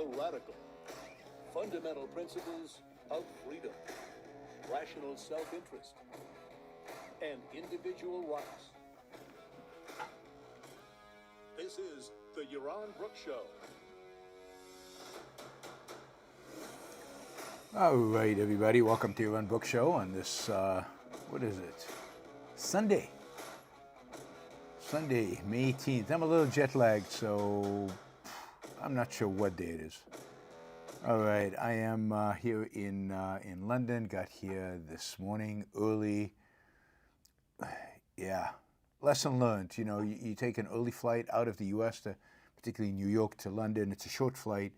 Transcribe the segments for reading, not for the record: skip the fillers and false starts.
radical. Fundamental principles of freedom, rational self-interest, and individual rights. This is the Yaron Brook Show. All right, everybody, welcome to Yaron Brook Show on this, what is it? Sunday, May 18th. I'm a little jet lagged, so I'm not sure what day it is. All right, I am here in London. Got here this morning early. Yeah, lesson learned. You know, you take an early flight out of the U.S. to, particularly New York to London. It's a short flight,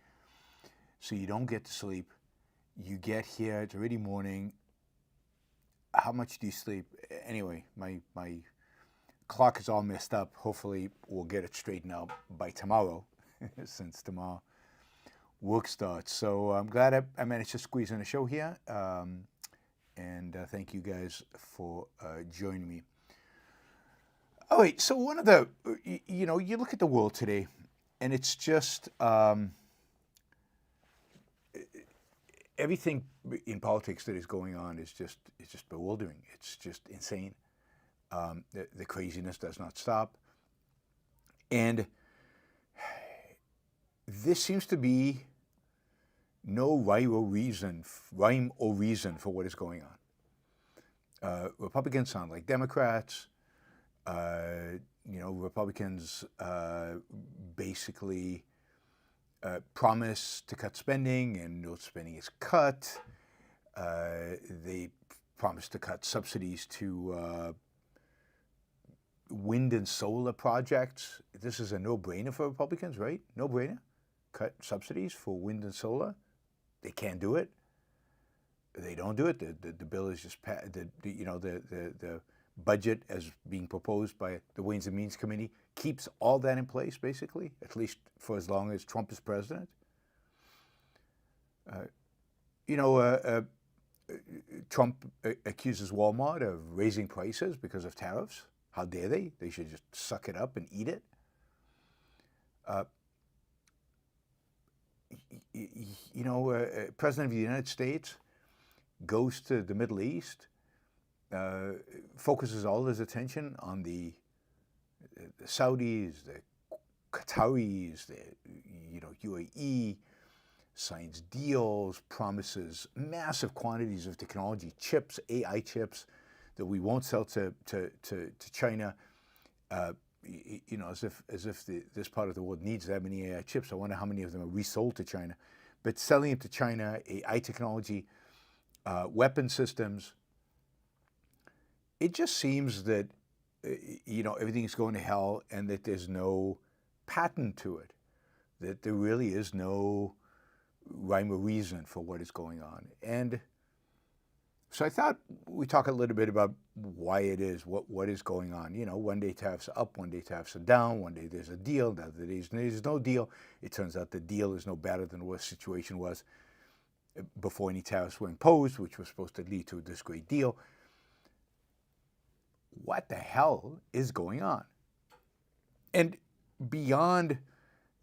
so you don't get to sleep. You get here, it's already morning. How much do you sleep? Anyway, my clock is all messed up. Hopefully we'll get it straightened out by tomorrow, since tomorrow work starts. So I'm glad I managed to squeeze in a show here. And thank you guys for joining me. All right, so one of the, you know, you look at the world today, and it's just, everything in politics that is going on is just bewildering. It's just insane. The craziness does not stop. And this seems to be no rhyme or reason for what is going on. Republicans sound like Democrats. You know, Republicans basically promise to cut spending, and no spending is cut. They promise to cut subsidies to wind and solar projects. This is a no-brainer for Republicans, right? No-brainer. Cut subsidies for wind and solar. They can't do it. They don't do it. The bill is just passed. The budget as being proposed by the Ways and Means Committee keeps all that in place, basically, at least for as long as Trump is president. Trump accuses Walmart of raising prices because of tariffs. How dare they? They should just suck it up and eat it. President of the United States goes to the Middle East, focuses all his attention on the Saudis, the Qataris, the UAE, signs deals, promises massive quantities of technology, chips, AI chips, that we won't sell to China. As if this part of the world needs that many AI chips. I wonder how many of them are resold to China. But selling it to China, AI technology, weapon systems, it just seems that everything's going to hell, and that there's no pattern to it, that there really is no rhyme or reason for what is going on. And so I thought we'd talk a little bit about why it is, what is going on. You know, one day tariffs are up, one day tariffs are down, one day there's a deal, the other day there's no deal. It turns out the deal is no better than what the situation was before any tariffs were imposed, which was supposed to lead to this great deal. What the hell is going on? And beyond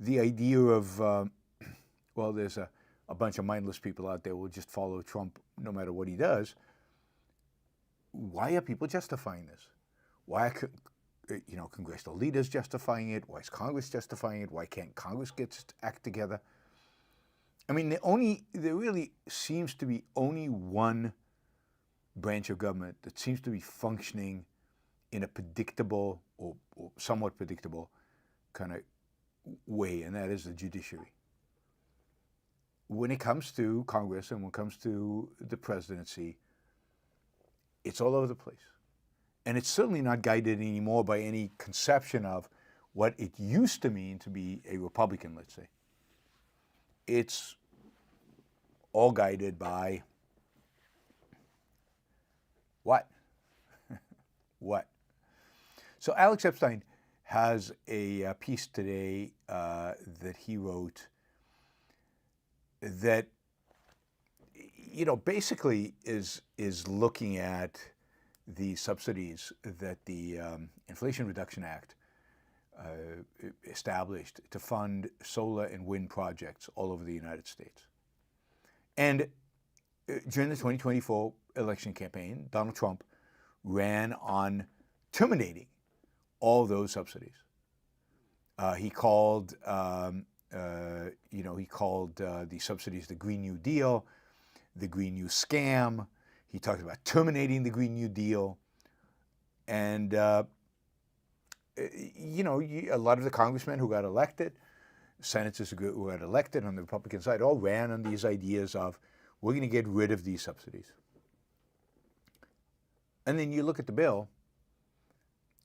the idea of, there's a bunch of mindless people out there who will just follow Trump no matter what he does, why are people justifying this? Why are congressional leaders justifying it? Why is Congress justifying it? Why can't Congress get its act together? I mean, there really seems to be only one branch of government that seems to be functioning in a predictable or somewhat predictable kind of way, and that is the judiciary. When it comes to Congress and when it comes to the presidency, it's all over the place. And it's certainly not guided anymore by any conception of what it used to mean to be a Republican, let's say. It's all guided by what? What? So Alex Epstein has a piece today that he wrote that, basically is looking at the subsidies that the Inflation Reduction Act established to fund solar and wind projects all over the United States. And during the 2024 election campaign, Donald Trump ran on terminating all those subsidies. He called, he called the subsidies the Green New Deal, the Green New Scam. He talked about terminating the Green New Deal. And, a lot of the congressmen who got elected, senators who got elected on the Republican side, all ran on these ideas of, we're going to get rid of these subsidies. And then you look at the bill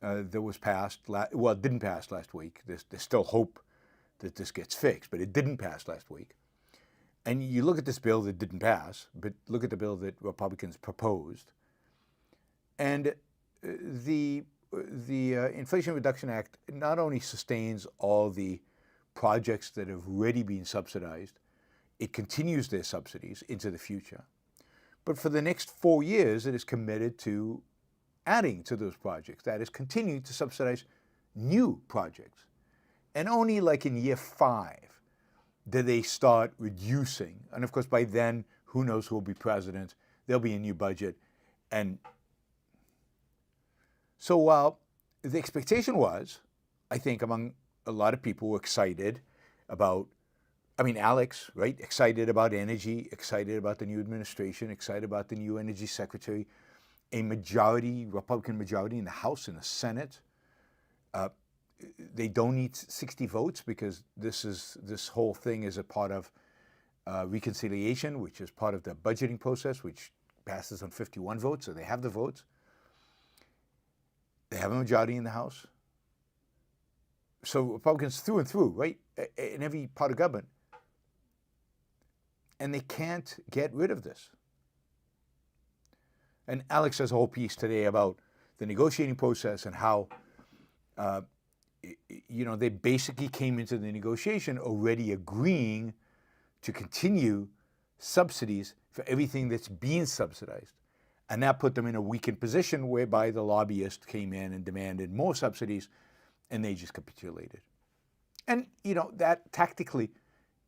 that was passed, it didn't pass last week. There's still hope that this gets fixed, but it didn't pass last week. And you look at this bill that didn't pass, but look at the bill that Republicans proposed. And the Inflation Reduction Act not only sustains all the projects that have already been subsidized, it continues their subsidies into the future. But for the next 4 years, it is committed to adding to those projects. That is, continuing to subsidize new projects. And only like in year 5 do they start reducing. And of course, by then, who knows who will be president. There'll be a new budget. And so while the expectation was, I think, among a lot of people were excited about, Alex, right? Excited about energy, excited about the new administration, excited about the new energy secretary, a majority, Republican majority in the House and the Senate. They don't need 60 votes because this whole thing is a part of reconciliation, which is part of the budgeting process, which passes on 51 votes, so they have the votes. They have a majority in the House. So Republicans through and through, right, in every part of government. And they can't get rid of this. And Alex has a whole piece today about the negotiating process and how, they basically came into the negotiation already agreeing to continue subsidies for everything that's being subsidized. And that put them in a weakened position whereby the lobbyists came in and demanded more subsidies, and they just capitulated. And, that tactically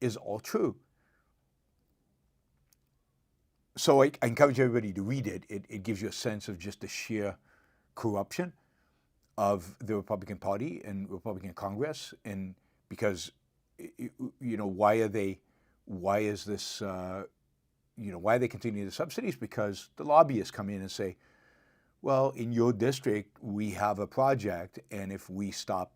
is all true. So I encourage everybody to read it. It gives you a sense of just the sheer corruption of the Republican Party and Republican Congress. And because, why are they continuing the subsidies? Because the lobbyists come in and say, well, in your district, we have a project, and if we stop,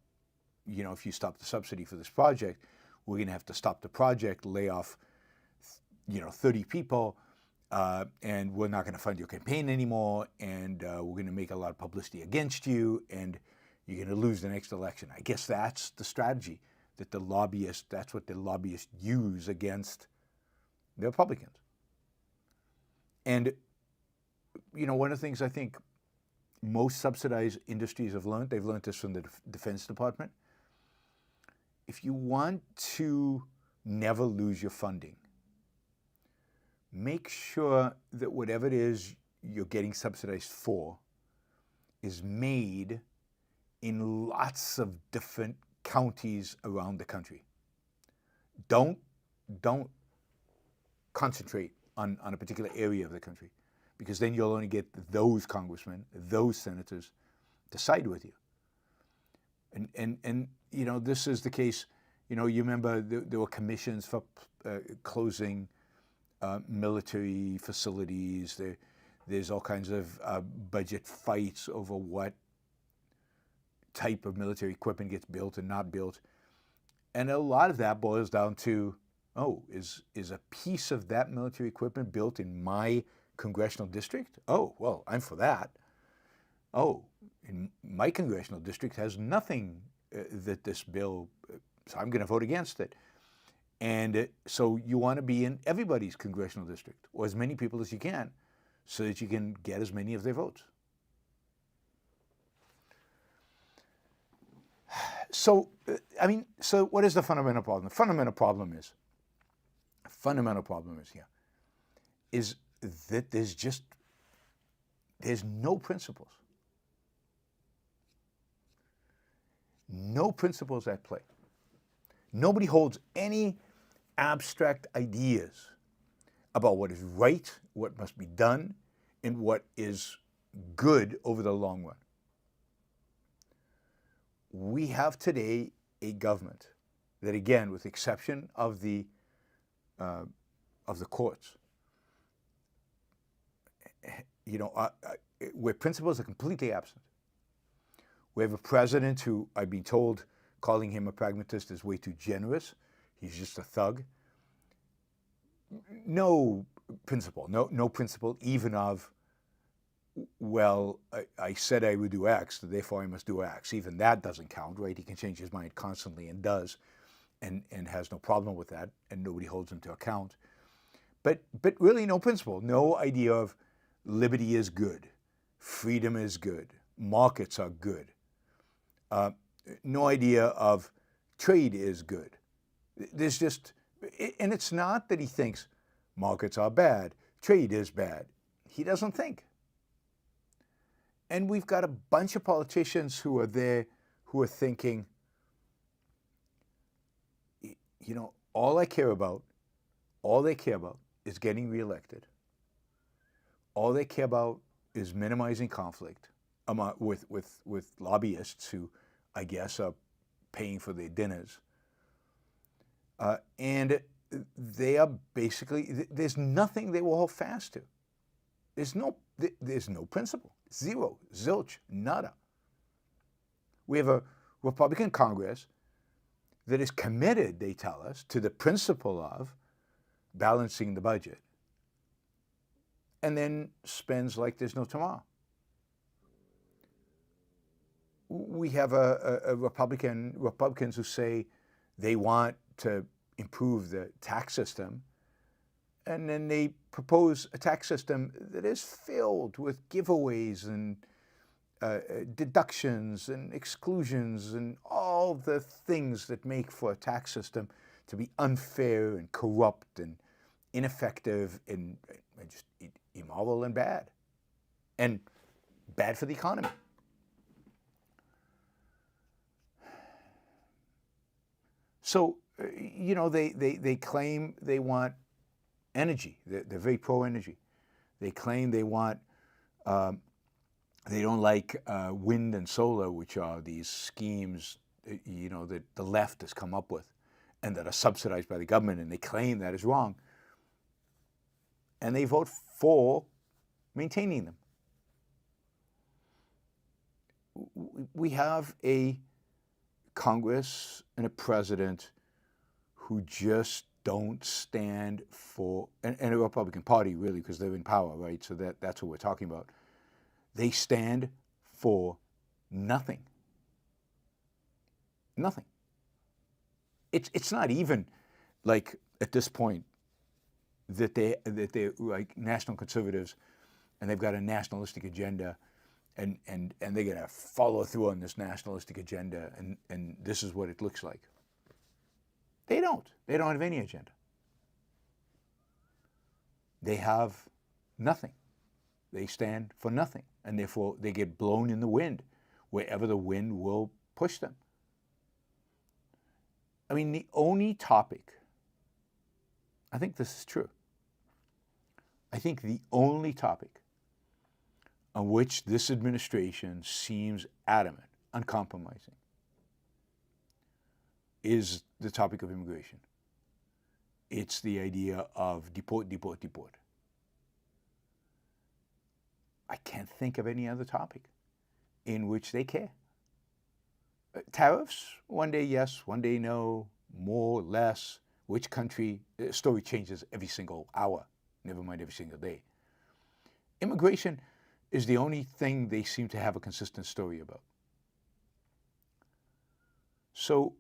if you stop the subsidy for this project, we're going to have to stop the project, lay off, 30 people, and we're not going to fund your campaign anymore, and we're going to make a lot of publicity against you, and you're going to lose the next election. I guess that's the strategy that that's what the lobbyists use against the Republicans. And, one of the things I think most subsidized industries have learned, they've learned this from the Defense Department. If you want to never lose your funding, make sure that whatever it is you're getting subsidized for is made in lots of different counties around the country. Don't concentrate on a particular area of the country, because then you'll only get those congressmen, those senators to side with you. And this is the case. You remember there were commissions for closing military facilities. There's all kinds of budget fights over what type of military equipment gets built and not built. And a lot of that boils down to, is a piece of that military equipment built in my congressional district? Oh, well, I'm for that. Oh, in my congressional district has nothing that this bill, so I'm going to vote against it. And so you want to be in everybody's congressional district, or as many people as you can, so that you can get as many of their votes. So, what is the fundamental problem? The fundamental problem is here, is that there's no principles. no principles at play. Nobody holds any abstract ideas about what is right, what must be done, and what is good over the long run. We have today a government that, again, with the exception of the courts, where principles are completely absent. We have a president who, I've been told, calling him a pragmatist is way too generous. He's just a thug. No principle, no principle even of, well, I said I would do X, so therefore I must do X. Even that doesn't count, right? He can change his mind constantly and does, and has no problem with that, and nobody holds him to account. But really no principle, no idea of liberty is good, freedom is good, markets are good. No idea of trade is good. There's just, and it's not that he thinks markets are bad, trade is bad. He doesn't think. And we've got a bunch of politicians who are there who are thinking, all they care about is getting reelected. All they care about is minimizing conflict with lobbyists who, I guess, are paying for their dinners. And they are basically, there's nothing they will hold fast to. There's no principle. Zero, zilch, nada. We have a Republican Congress that is committed, they tell us, to the principle of balancing the budget, and then spends like there's no tomorrow. We have Republicans who say they want to improve the tax system, and then they propose a tax system that is filled with giveaways and deductions and exclusions and all the things that make for a tax system to be unfair and corrupt and ineffective and just immoral and bad for the economy. So, they claim they want energy. They're very pro-energy. They claim they want, they don't like wind and solar, which are these schemes, that the left has come up with and that are subsidized by the government, and they claim that is wrong. And they vote for maintaining them. We have a Congress and a president who just don't stand for, and a Republican Party, really, because they're in power, right? So that's what we're talking about. They stand for nothing. Nothing. It's not even like at this point that they're like national conservatives and they've got a nationalistic agenda and they're going to follow through on this nationalistic agenda and this is what it looks like. They don't. They don't have any agenda. They have nothing. They stand for nothing, and therefore they get blown in the wind wherever the wind will push them. I mean, the only topic, I think this is true, I think the only topic on which this administration seems adamant, uncompromising, is the topic of immigration. It's the idea of deport, deport, deport. I can't think of any other topic in which they care. Tariffs, one day yes, one day no, more, less, which country, the story changes every single hour, never mind every single day. Immigration is the only thing they seem to have a consistent story about. So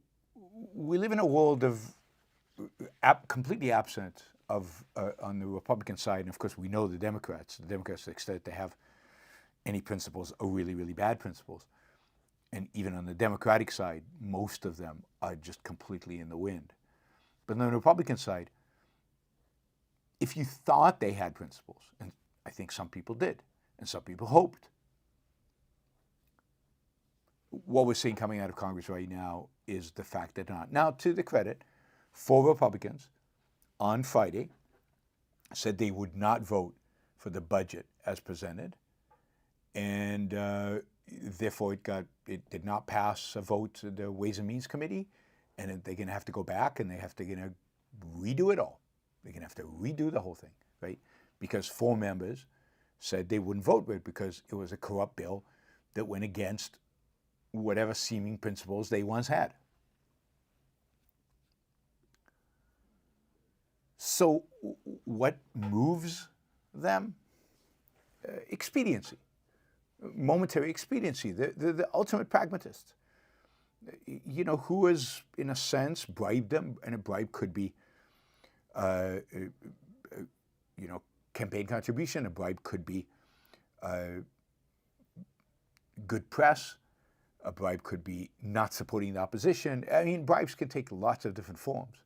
we live in a world of completely absent of on the Republican side, and of course we know the Democrats, to the extent they have any principles, are really, really bad principles. And even on the Democratic side, most of them are just completely in the wind. But on the Republican side, if you thought they had principles, and I think some people did, and some people hoped, what we're seeing coming out of Congress right now is the fact that not. Now, to the credit, 4 Republicans on Friday said they would not vote for the budget as presented, and therefore it did not pass a vote to the Ways and Means Committee, and they're going to have to go back and they have to redo it all. They're going to have to redo the whole thing, right? Because 4 members said they wouldn't vote for it because it was a corrupt bill that went against whatever seeming principles they once had. So what moves them? Expediency, momentary expediency, the ultimate pragmatist. You know, who has, in a sense, bribed them, and a bribe could be, campaign contribution. A bribe could be good press. A bribe could be not supporting the opposition. I mean, bribes can take lots of different forms.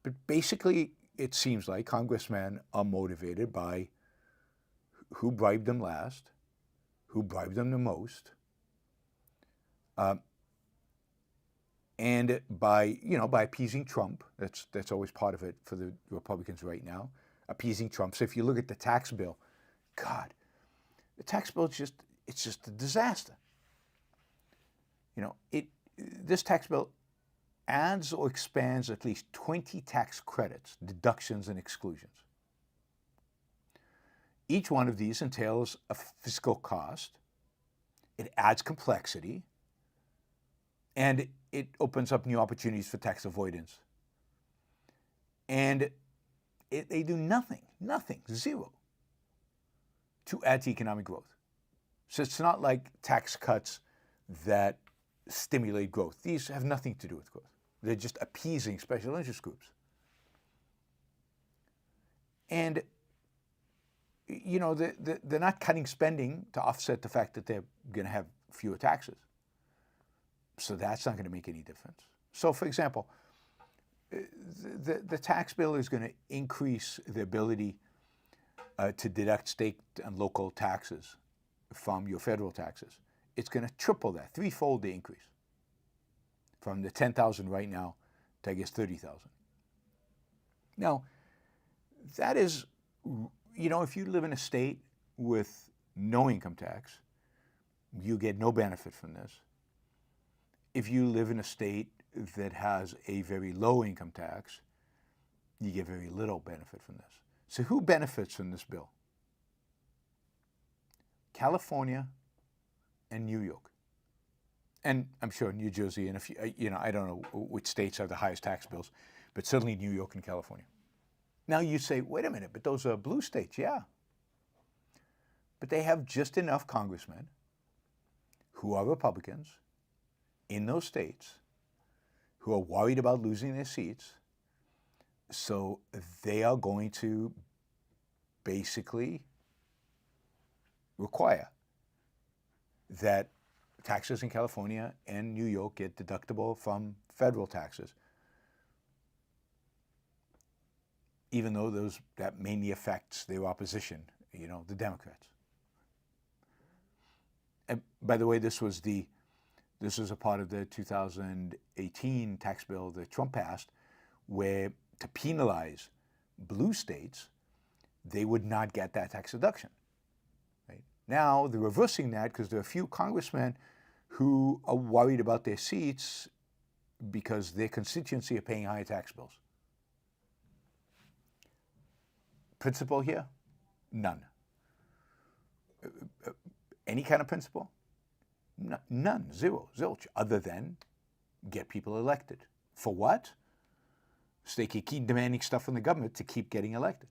But basically, it seems like congressmen are motivated by who bribed them last, who bribed them the most, and by appeasing Trump. That's always part of it for the Republicans right now, appeasing Trump. So if you look at the tax bill, God, the tax bill is just a disaster. You know, this tax bill adds or expands at least 20 tax credits, deductions, and exclusions. Each one of these entails a fiscal cost. It adds complexity, and it opens up new opportunities for tax avoidance. And they do nothing, zero, to add to economic growth. So it's not like tax cuts that stimulate growth. These have nothing to do with growth. They're just appeasing special interest groups. And, you know, they're not cutting spending to offset the fact that they're going to have fewer taxes. So that's not going to make any difference. So, for example, the tax bill is going to increase the ability to deduct state and local taxes from your federal taxes. It's going to triple that, 3-fold the increase, from the $10,000 right now to, I guess, $30,000. Now, that is, you know, if you live in a state with no income tax, you get no benefit from this. If you live in a state that has a very low income tax, you get very little benefit from this. So who benefits from this bill? California and New York. And I'm sure New Jersey and a few, I don't know which states have the highest tax bills, but certainly New York and California. Now you say, wait a minute, but those are blue states, yeah. But they have just enough congressmen who are Republicans in those states who are worried about losing their seats. So they are going to basically require that taxes in California and New York get deductible from federal taxes, even though that mainly affects their opposition, the Democrats. And by the way, this was a part of the 2018 tax bill that Trump passed, where to penalize blue states, they would not get that tax deduction. Right? Now they're reversing that because there are a few congressmen who are worried about their seats because their constituency are paying higher tax bills. Principle here? None. Any kind of principle? None. Zero. Zilch. Other than get people elected. For what? So they can keep demanding stuff from the government to keep getting elected.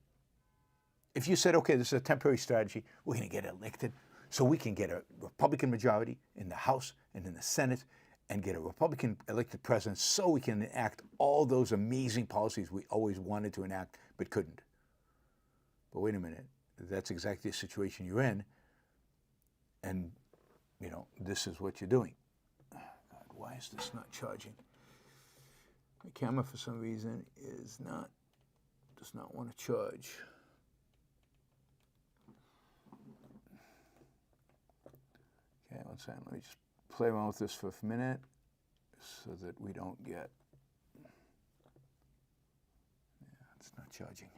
If you said, okay, this is a temporary strategy, we're going to get elected so we can get a Republican majority in the House and in the Senate and get a Republican elected president so we can enact all those amazing policies we always wanted to enact but couldn't. But wait a minute, that's exactly the situation you're in, and this is what you're doing. Oh, God, why is this not charging? My camera, for some reason, does not want to charge. Okay, one second. Let me just play around with this for a minute so that we don't get, yeah, it's not charging.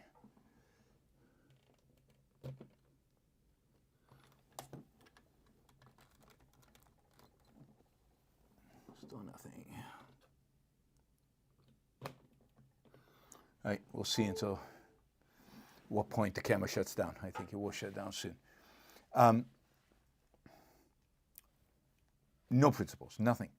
Still nothing. All right, we'll see until what point the camera shuts down. I think it will shut down soon. No principles, nothing.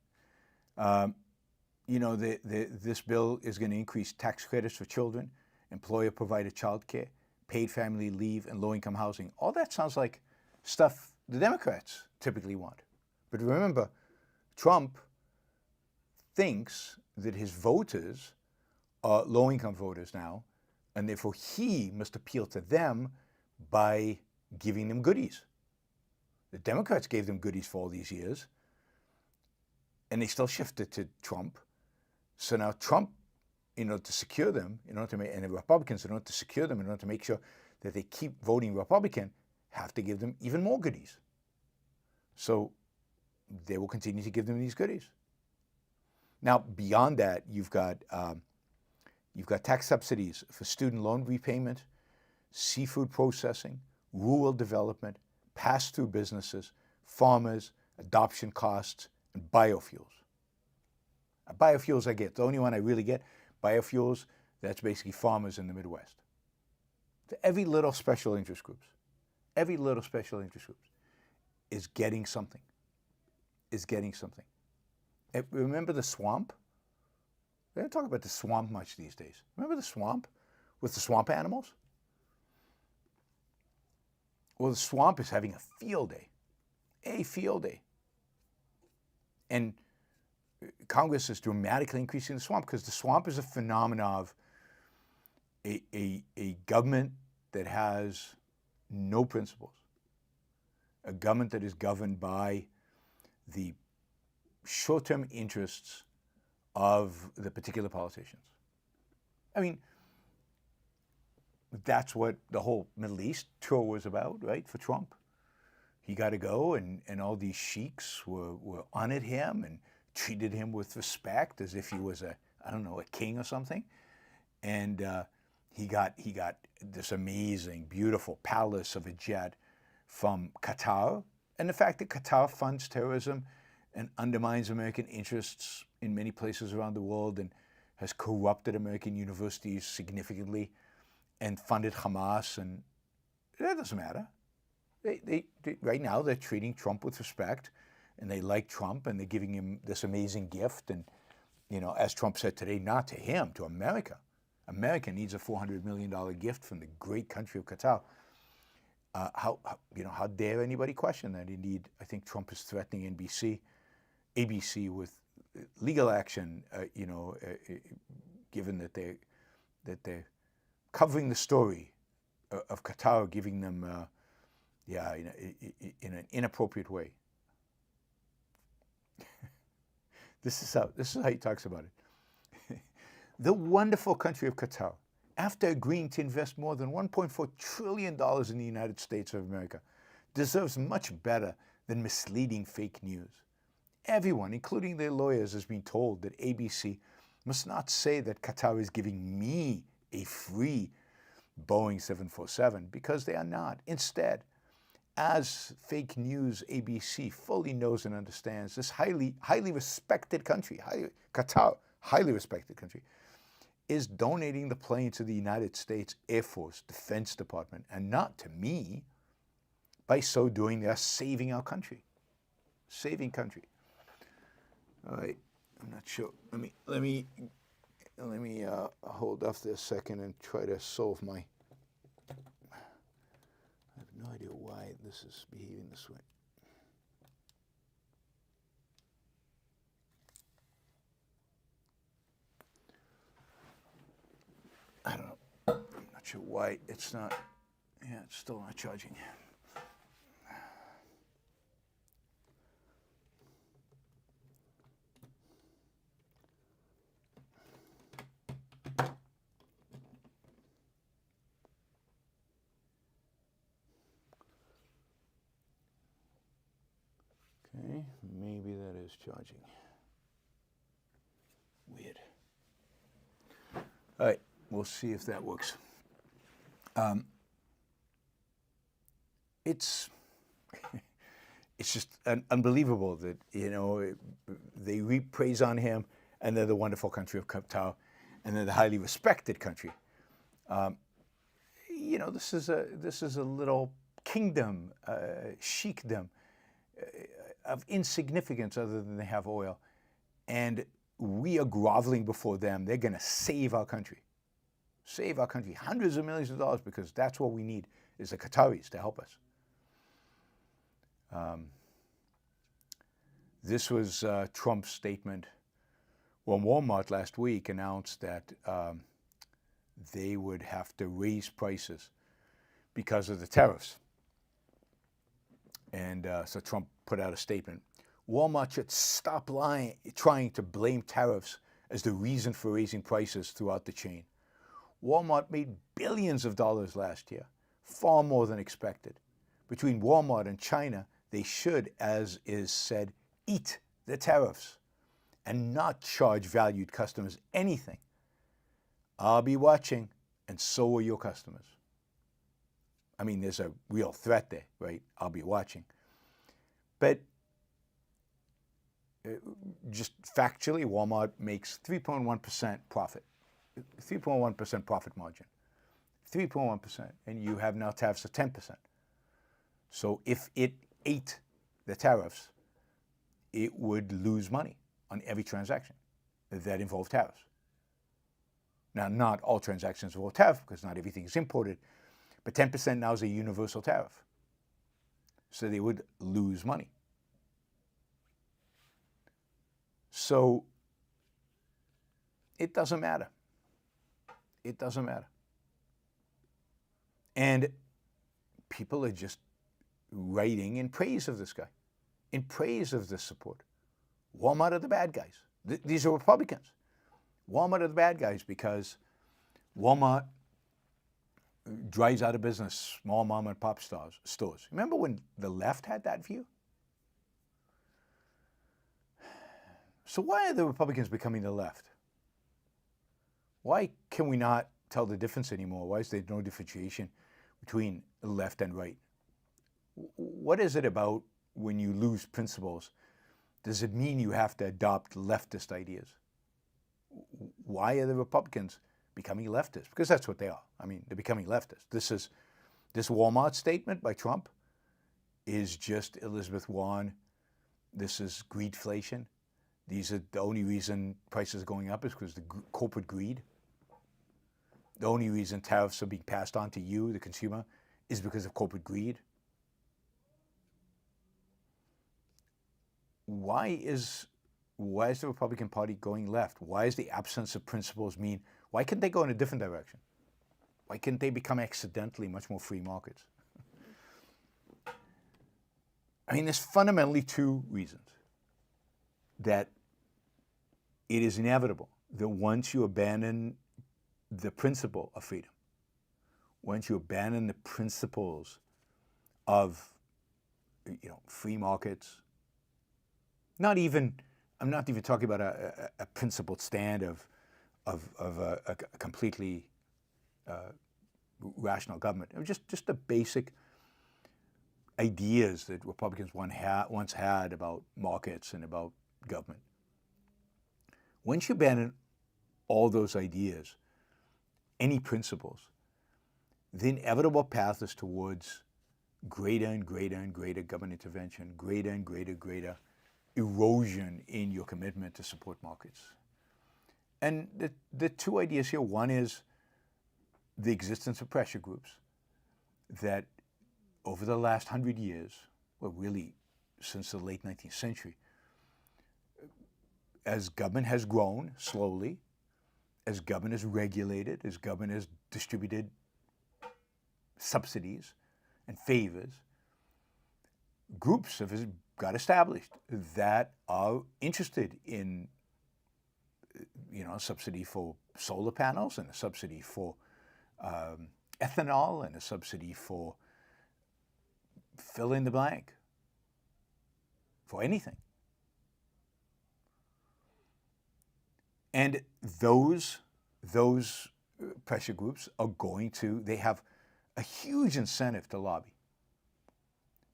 You know, this bill is going to increase tax credits for children, employer-provided child care, paid family leave, and low-income housing. All that sounds like stuff the Democrats typically want. But remember, Trump thinks that his voters are low-income voters now, and therefore he must appeal to them by giving them goodies. The Democrats gave them goodies for all these years, and they still shifted to Trump. So now Trump, in order to secure them, in order to make, and the Republicans, in order to secure them, in order to make sure that they keep voting Republican, have to give them even more goodies. So they will continue to give them these goodies. Now, beyond that, you've got tax subsidies for student loan repayment, seafood processing, rural development, pass-through businesses, farmers, adoption costs, and biofuels. Biofuels I get. The only one I really get, biofuels, that's basically farmers in the Midwest. So every little special interest groups is getting something, And remember the swamp? They don't talk about the swamp much these days. Remember the swamp with the swamp animals? Well, the swamp is having a field day. And Congress is dramatically increasing the swamp because the swamp is a phenomenon of a government that has no principles, a government that is governed by the short-term interests of the particular politicians. I mean, that's what the whole Middle East tour was about, right, for Trump. He got to go, and all these sheiks were honored him and treated him with respect as if he was a king or something. And he got this amazing, beautiful palace of a jet from Qatar. And the fact that Qatar funds terrorism and undermines American interests in many places around the world and has corrupted American universities significantly and funded Hamas, and that doesn't matter. They right now they're treating Trump with respect, and they like Trump, and they're giving him this amazing gift. And, you know, as Trump said today, not to him, to America. America needs a $400 million gift from the great country of Qatar. How dare anybody question that? Indeed, I think Trump is threatening ABC with legal action. Given that they're covering the story of Qatar, giving them, in an inappropriate way. This is how he talks about it. The wonderful country of Qatar, after agreeing to invest more than $1.4 trillion in the United States of America, deserves much better than misleading fake news. Everyone, including their lawyers, has been told that ABC must not say that Qatar is giving me a free Boeing 747, because they are not. Instead, as fake news ABC fully knows and understands, this highly respected country, Qatar, highly respected country, is donating the plane to the United States Air Force Defense Department and not to me. By so doing, they are saving our country. Saving country. All right, I'm not sure. Let me hold off this a second and try to solve my. I have no idea why this is behaving this way. I don't know. I'm not sure why it's not. Yeah, it's still not charging. Okay, maybe is charging. Weird. All right, we'll see if that works. It's just unbelievable that, they reap praise on him, and they're the wonderful country of Qatar, and they're the highly respected country. This is a little kingdom, sheikdom of insignificance other than they have oil. And we are groveling before them. They're going to save our country. Save our country. Hundreds of millions of dollars, because that's what we need, is the Qataris to help us. This was Trump's statement when Walmart last week announced that they would have to raise prices because of the tariffs. And so Trump put out a statement. Walmart should stop trying to blame tariffs as the reason for raising prices throughout the chain. Walmart made billions of dollars last year, far more than expected. Between Walmart and China, they should, as is said, eat the tariffs and not charge valued customers anything. I'll be watching, and so will your customers. I mean, there's a real threat there, right? I'll be watching. But just factually, Walmart makes 3.1% profit, 3.1% profit margin, 3.1%, and you have now tariffs of 10%. So if it ate the tariffs, it would lose money on every transaction that involved tariffs. Now, not all transactions involve tariff, because not everything is imported, but 10% now is a universal tariff. So they would lose money. So it doesn't matter. It doesn't matter. And people are just writing in praise of this guy, in praise of this support. Walmart are the bad guys. These are Republicans. Walmart are the bad guys because Walmart drives out of business small mom and pop stores. Remember when the left had that view? So why are the Republicans becoming the left? Why can we not tell the difference anymore? Why is there no differentiation between left and right? What is it about when you lose principles? Does it mean you have to adopt leftist ideas? Why are the Republicans becoming leftists? Because that's what they are. I mean, they're becoming leftists. This Walmart statement by Trump is just Elizabeth Warren. This is greedflation. These are the only reason prices are going up is because the corporate greed. The only reason tariffs are being passed on to you, the consumer, is because of corporate greed. Why is the Republican Party going left? Why is the absence of principles mean? Why can't they go in a different direction? Why can't they become accidentally much more free markets? I mean, there's fundamentally two reasons that it is inevitable that once you abandon the principle of freedom, once you abandon the principles of free markets, I'm not even talking about a principled stand of a completely rational government. Just the basic ideas that Republicans once had about markets and about government. Once you abandon all those ideas, any principles, the inevitable path is towards greater and greater and greater government intervention, greater and greater erosion in your commitment to support markets. And the two ideas here, one is the existence of pressure groups that over the last 100 years, well, really since the late 19th century, as government has grown slowly, as government has regulated, as government has distributed subsidies and favors, groups have got established that are interested in a subsidy for solar panels and a subsidy for ethanol and a subsidy for fill in the blank, for anything. And those pressure groups are they have a huge incentive to lobby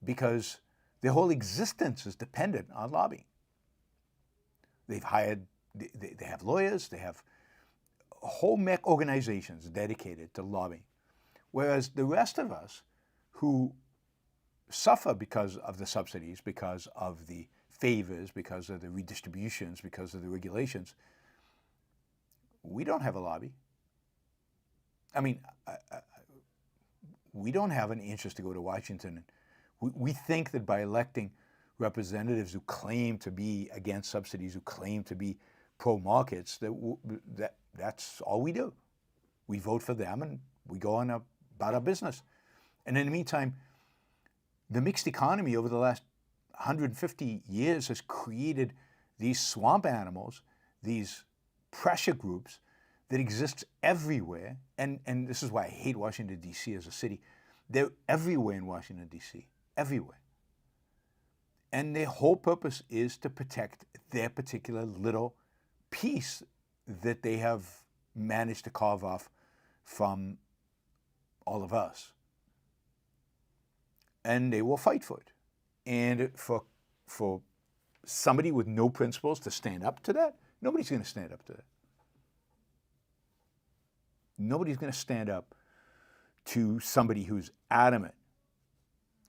because their whole existence is dependent on lobbying. They've hired, they have lawyers, they have whole mech organizations dedicated to lobbying. Whereas the rest of us who suffer because of the subsidies, because of the favors, because of the redistributions, because of the regulations, we don't have a lobby. I mean, we don't have an interest to go to Washington. We think that by electing representatives who claim to be against subsidies, who claim to be pro-markets, that's all we do. We vote for them and we go on about our business. And in the meantime, the mixed economy over the last 150 years has created these swamp animals, these pressure groups that exist everywhere. And this is why I hate Washington, D.C. as a city. They're everywhere in Washington, D.C., everywhere. And their whole purpose is to protect their particular little piece that they have managed to carve off from all of us. And they will fight for it. And for somebody with no principles to stand up to that, nobody's going to stand up to that. Nobody's going to stand up to somebody who's adamant,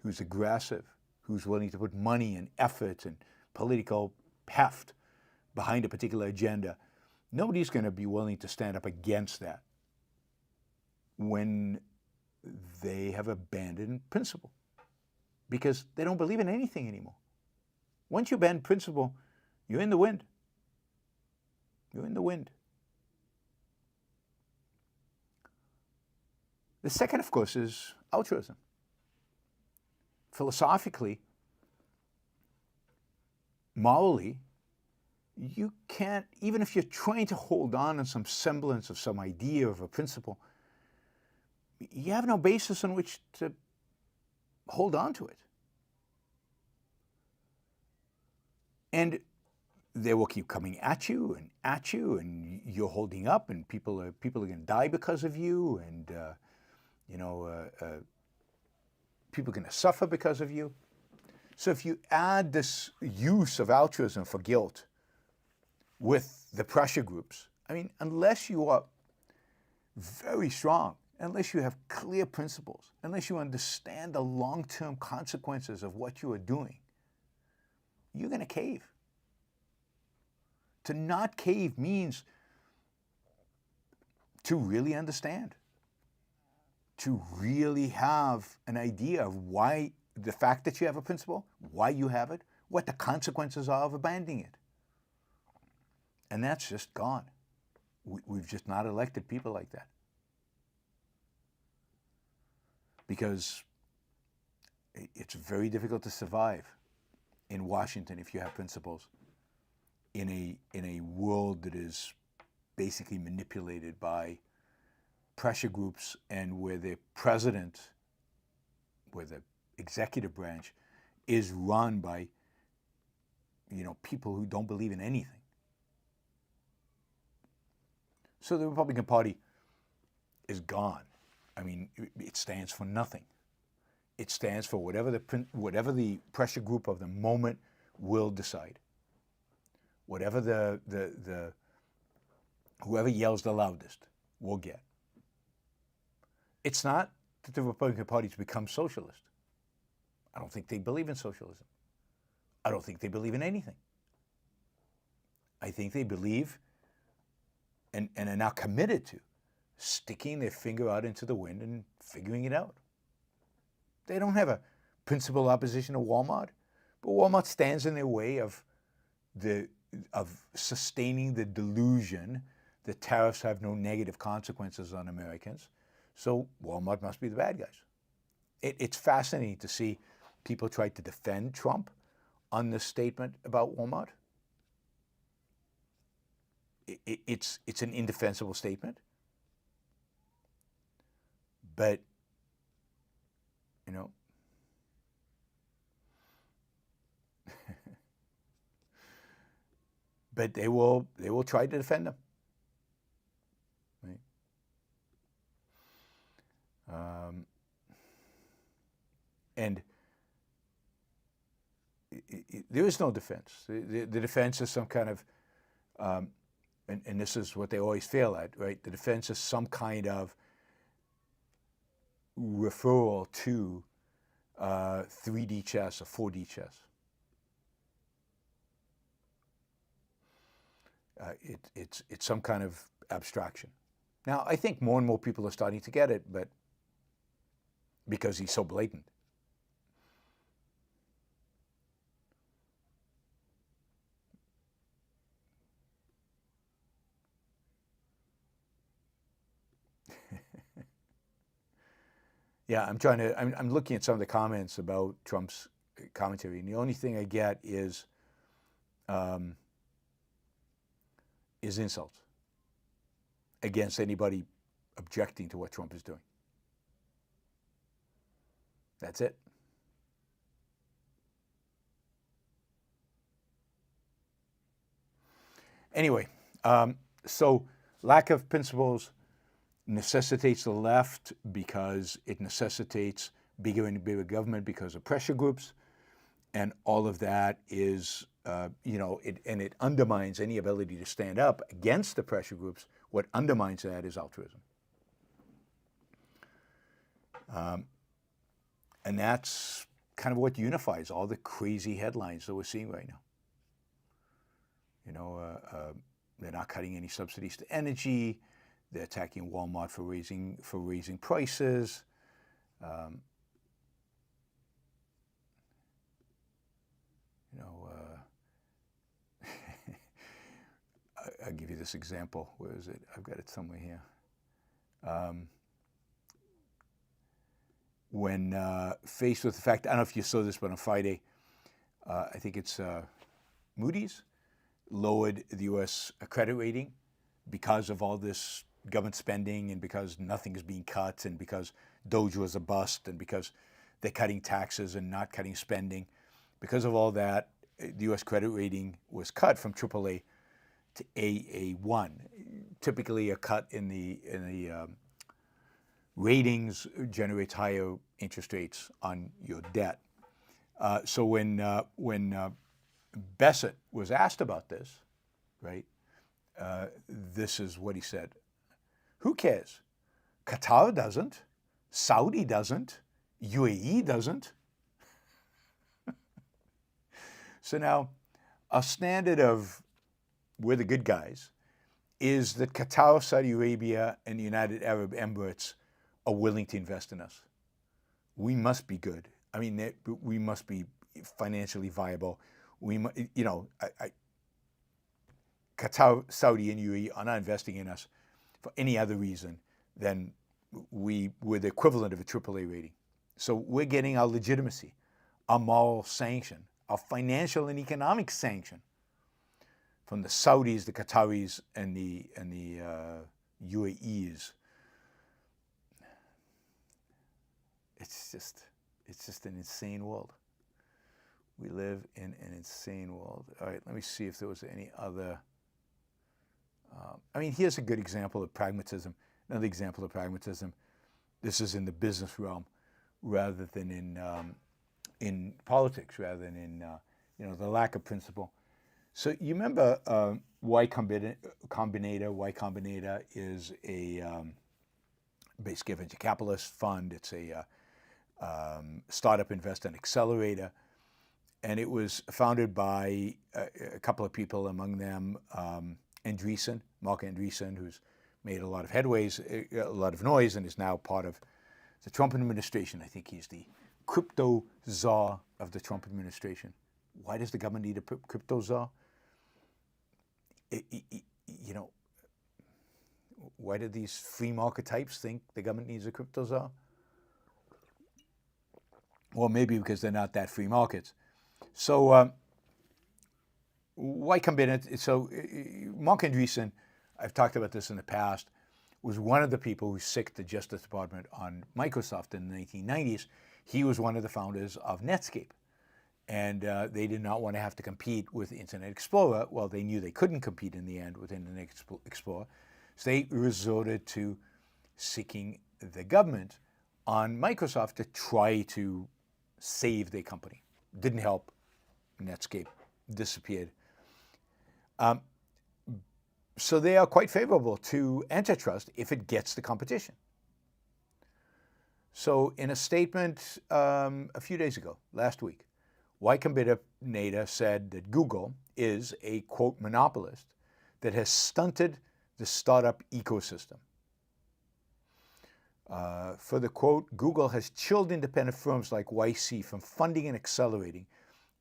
who's aggressive, who's willing to put money and effort and political heft behind a particular agenda. Nobody's going to be willing to stand up against that when they have abandoned principle, because they don't believe in anything anymore. Once you abandon principle, you're in the wind. You're in the wind. The second, of course, is altruism. Philosophically, morally, you can't, even if you're trying to hold on to some semblance of some idea of a principle, you have no basis on which to hold on to it. And they will keep coming at you, and you're holding up, and people are going to die because of you, and people are going to suffer because of you. So if you add this use of altruism for guilt with the pressure groups, I mean, unless you are very strong, unless you have clear principles, unless you understand the long-term consequences of what you are doing, you're going to cave. To not cave means to really understand, to really have an idea of why, the fact that you have a principle, why you have it, what the consequences are of abandoning it. And that's just gone. We've just not elected people like that. Because it's very difficult to survive in Washington if you have principles in a world that is basically manipulated by pressure groups, and where the president, where the executive branch is run by, people who don't believe in anything. So the Republican Party is gone. I mean, it stands for nothing. It stands for whatever the pressure group of the moment will decide. Whatever the whoever yells the loudest will get. It's not that the Republican Party's become socialist. I don't think they believe in socialism. I don't think they believe in anything. I think they believe and are now committed to sticking their finger out into the wind and figuring it out. They don't have a principled opposition to Walmart, but Walmart stands in their way of sustaining the delusion that tariffs have no negative consequences on Americans. So Walmart must be the bad guys. It's fascinating to see people try to defend Trump on this statement about Walmart. It's an indefensible statement. But, but they will try to defend them. Right? And there is no defense. The defense is some kind of, and this is what they always fail at, right? The defense is some kind of referral to 3D chess or 4D chess. It's some kind of abstraction. Now, I think more and more people are starting to get it, but because he's so blatant. Yeah, I'm looking at some of the comments about Trump's commentary, and the only thing I get is insults against anybody objecting to what Trump is doing. That's it. Anyway, so lack of principles necessitates the left because it necessitates bigger and bigger government because of pressure groups, and all of that is, it undermines any ability to stand up against the pressure groups. What undermines that is altruism. And that's kind of what unifies all the crazy headlines that we're seeing right now. They're not cutting any subsidies to energy. They're attacking Walmart for raising prices. I'll give you this example. Where is it? I've got it somewhere here. When faced with the fact, I don't know if you saw this, but on Friday, I think it's Moody's lowered the U.S. credit rating because of all this government spending and because nothing is being cut and because Doge was a bust and because they're cutting taxes and not cutting spending. Because of all that, the U.S. credit rating was cut from AAA to AA1. Typically, a cut in the ratings generates higher interest rates on your debt. So when Bessett was asked about this, right, this is what he said. Who cares? Qatar doesn't. Saudi doesn't. UAE doesn't. So now, a standard of we're the good guys is that Qatar, Saudi Arabia, and the United Arab Emirates are willing to invest in us. We must be good. I mean, we must be financially viable. Qatar, Saudi, and UAE are not investing in us for any other reason than we're the equivalent of a AAA rating. So we're getting our legitimacy, our moral sanction, our financial and economic sanction from the Saudis, the Qataris, and the UAEs. It's just an insane world. We live in an insane world. All right, let me see if there was any other. Here's a good example of pragmatism. Another example of pragmatism. This is in the business realm, rather than in politics, rather than in the lack of principle. So you remember Y Combinator? Y Combinator is a basically a venture capitalist fund. It's a startup investor and accelerator, and it was founded by a couple of people, among them Mark Andreessen, who's made a lot of headways, a lot of noise, and is now part of the Trump administration. I think he's the crypto czar of the Trump administration. Why does the government need a crypto czar? Why do these free market types think the government needs a crypto czar? Well, maybe because they're not that free markets. So Y Combinator, so Mark Andreessen, I've talked about this in the past, was one of the people who sicked the Justice Department on Microsoft in the 1990s. He was one of the founders of Netscape. And they did not want to have to compete with Internet Explorer. Well, they knew they couldn't compete in the end with Internet Explorer. So they resorted to seeking the government on Microsoft to try to save their company. Didn't help. Netscape disappeared. So they are quite favorable to antitrust if it gets the competition. So in a statement a few days ago, last week, Y Combinator said that Google is a, quote, monopolist that has stunted the startup ecosystem. For the quote, Google has chilled independent firms like YC from funding and accelerating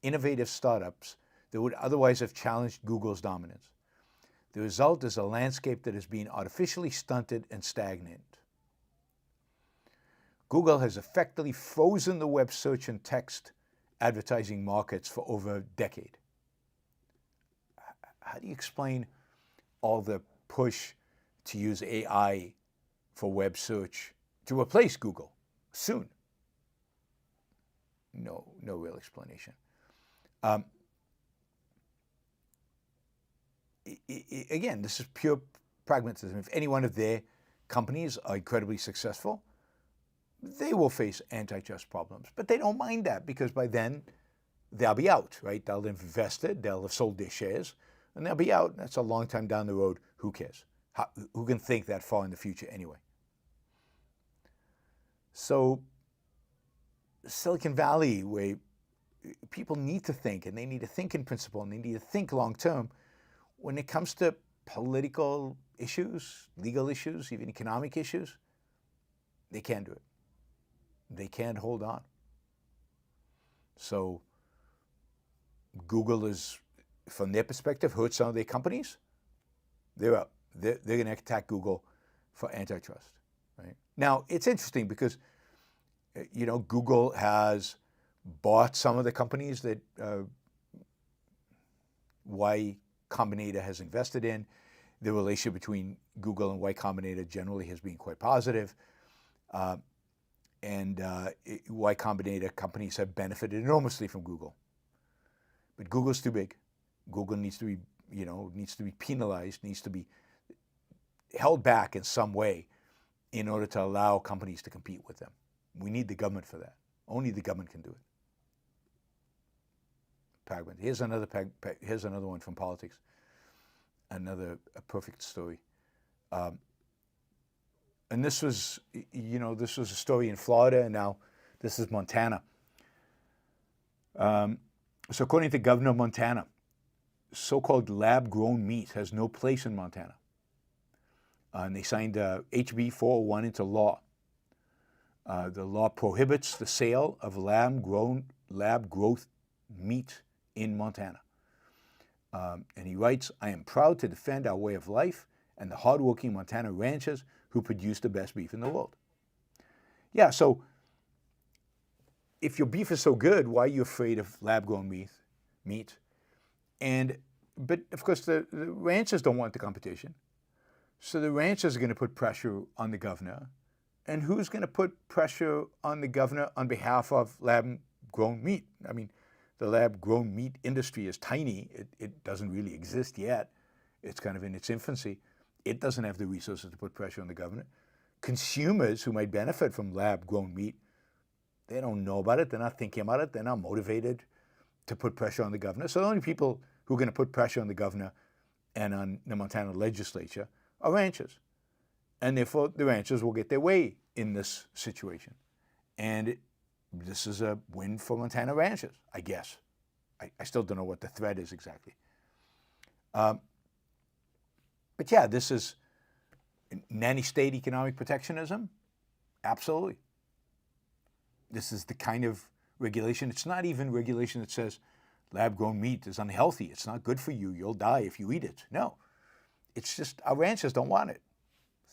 innovative startups that would otherwise have challenged Google's dominance. The result is a landscape that has been artificially stunted and stagnant. Google has effectively frozen the web search and text advertising markets for over a decade. How do you explain all the push to use AI for web search to replace Google soon? No real explanation. Again, this is pure pragmatism. If any one of their companies are incredibly successful, they will face antitrust problems. But they don't mind that because by then they'll be out, right? They'll have invested, they'll have sold their shares, and they'll be out. That's a long time down the road. Who cares? Who can think that far in the future anyway? So Silicon Valley, where people need to think, and they need to think in principle, and they need to think long term, when it comes to political issues, legal issues, even economic issues, they can't do it. They can't hold on. So Google is, from their perspective, hurt some of their companies. They're up. They're going to attack Google for antitrust. Right? Now, it's interesting because, Google has bought some of the companies that Y Combinator has invested in. The relationship between Google and Y Combinator generally has been quite positive. And Y Combinator companies have benefited enormously from Google. But Google's too big. Google needs to be, needs to be penalized, needs to be held back in some way in order to allow companies to compete with them. We need the government for that. Only the government can do it. Pragmatic. Here's another one from politics. A perfect story. And this was, this was a story in Florida, and now this is Montana. So according to Governor of Montana, so-called lab-grown meat has no place in Montana. And they signed HB 401 into law. The law prohibits the sale of lab-growth meat in Montana. And he writes, I am proud to defend our way of life and the hardworking Montana ranchers who produce the best beef in the world. Yeah, so if your beef is so good, why are you afraid of lab-grown meat? But of course, the ranchers don't want the competition. So the ranchers are going to put pressure on the governor. And who's going to put pressure on the governor on behalf of lab-grown meat? I mean, the lab-grown meat industry is tiny. It doesn't really exist yet. It's kind of in its infancy. It doesn't have the resources to put pressure on the governor. Consumers who might benefit from lab-grown meat, they don't know about it. They're not thinking about it. They're not motivated to put pressure on the governor. So the only people who are going to put pressure on the governor and on the Montana legislature are ranchers. And therefore, the ranchers will get their way in this situation. And this is a win for Montana ranchers, I guess. I still don't know what the threat is exactly. But yeah, this is nanny-state economic protectionism. Absolutely. This is the kind of regulation. It's not even regulation that says lab-grown meat is unhealthy. It's not good for you. You'll die if you eat it. No. It's just our ranchers don't want it.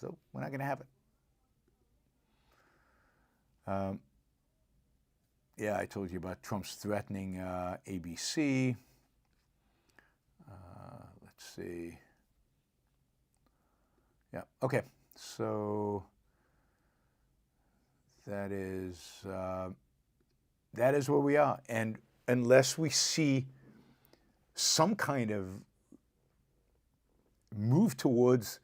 So we're not going to have it. Yeah, I told you about Trump's threatening ABC. Let's see. Yeah, okay. So that is where we are. And unless we see some kind of move towards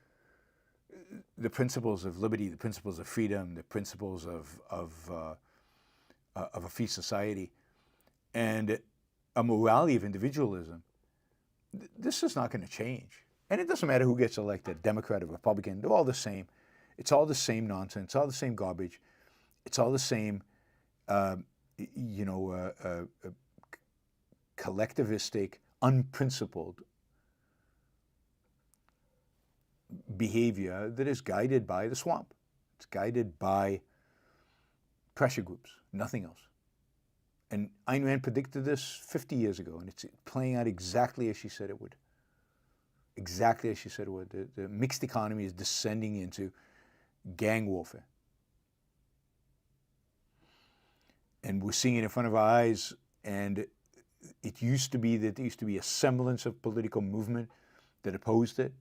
the principles of liberty, the principles of freedom, the principles of a free society, and a morality of individualism, this is not going to change. And it doesn't matter who gets elected, Democrat or Republican, they're all the same. It's all the same nonsense, it's all the same garbage, it's all the same, collectivistic, unprincipled behavior that is guided by the swamp. It's guided by pressure groups, nothing else. And Ayn Rand predicted this 50 years ago, and it's playing out exactly as she said it would. Exactly as she said it would. The mixed economy is descending into gang warfare. And we're seeing it in front of our eyes, and it used to be that there used to be a semblance of political movement that opposed it.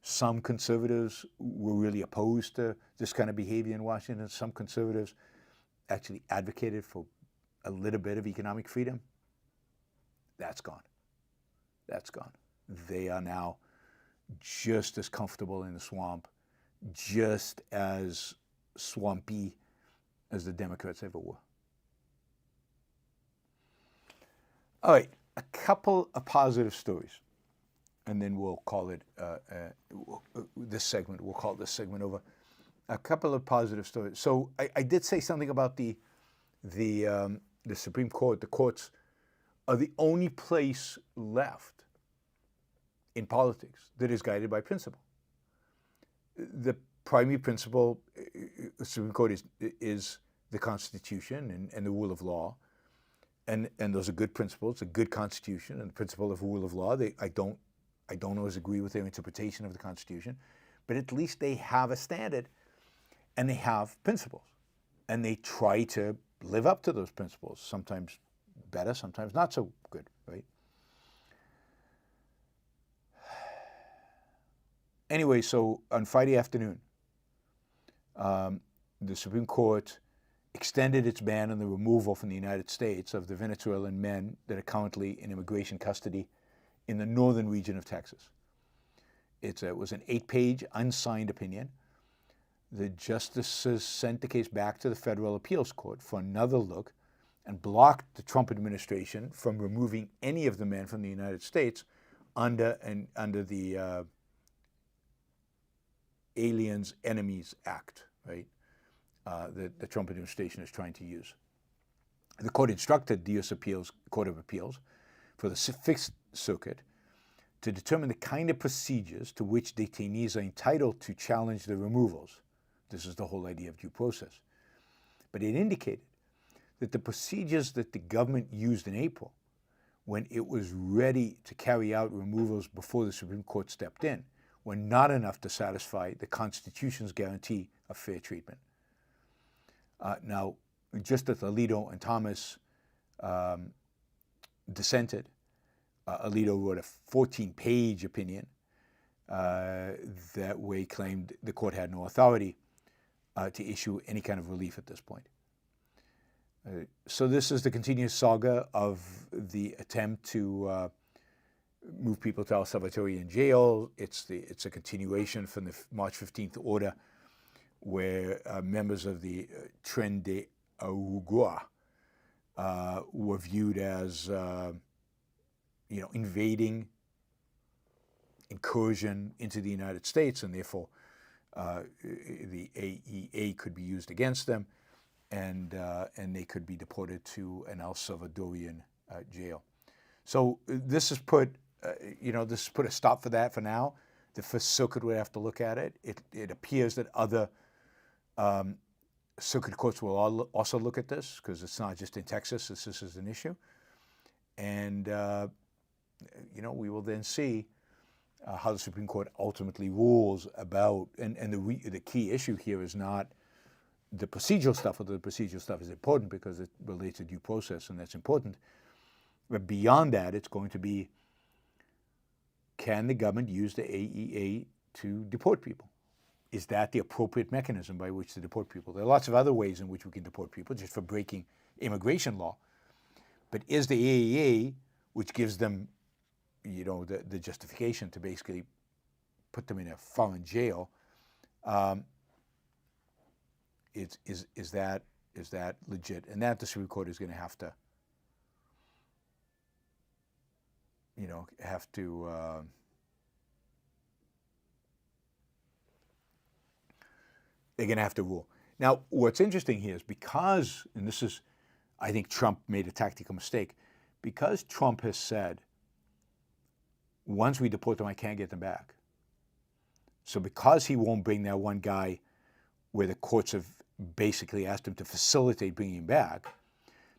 Some conservatives were really opposed to this kind of behavior in Washington. Some conservatives actually advocated for a little bit of economic freedom. That's gone. That's gone. They are now just as comfortable in the swamp, just as swampy as the Democrats ever were. All right, a couple of positive stories, and then we'll call it this segment. We'll call this segment over. A couple of positive stories. So I did say something about the Supreme Court. The courts are the only place left in politics that is guided by principle. The primary principle, the Supreme Court is the Constitution and the rule of law. And those are good principles, a good Constitution and the principle of rule of law. I don't always agree with their interpretation of the Constitution, but at least they have a standard and they have principles. And they try to live up to those principles, sometimes better, sometimes not so good, right? Anyway, so on Friday afternoon, the Supreme Court extended its ban on the removal from the United States of the Venezuelan men that are currently in immigration custody in the northern region of Texas. It was an 8-page unsigned opinion. The justices sent the case back to the Federal Appeals Court for another look and blocked the Trump administration from removing any of the men from the United States under the Aliens Enemies Act, right? That the Trump administration is trying to use. The court instructed the U.S. Court of Appeals for the Fifth Circuit to determine the kind of procedures to which detainees are entitled to challenge the removals. This is the whole idea of due process. But it indicated that the procedures that the government used in April, when it was ready to carry out removals before the Supreme Court stepped in, were not enough to satisfy the Constitution's guarantee of fair treatment. Now, just as Alito and Thomas dissented, Alito wrote a 14-page opinion that way claimed the court had no authority to issue any kind of relief at this point. So this is the continuous saga of the attempt to move people to El Salvador in jail. It's a continuation from the March 15th order, where members of the Tren de Aragua were viewed as, invading, incursion into the United States, and therefore the AEA could be used against them, and they could be deported to an El Salvadorian jail. So this has put, this has put a stop for that for now. The Fifth Circuit would have to look at it. It appears that other circuit courts will also look at this, because it's not just in Texas. This is an issue. And, we will then see how the Supreme Court ultimately rules about, and the key issue here is not the procedural stuff, although the procedural stuff is important because it relates to due process, and that's important. But beyond that, it's going to be, can the government use the AEA to deport people? Is that the appropriate mechanism by which to deport people? There are lots of other ways in which we can deport people, just for breaking immigration law. But is the AEA, which gives them, the justification to basically put them in a foreign jail, is that legit? And that the Supreme Court is going to have to, they're going to have to rule. Now, what's interesting here is because, and this is, I think Trump made a tactical mistake, because Trump has said, once we deport them, I can't get them back. So because he won't bring that one guy where the courts have basically asked him to facilitate bringing him back,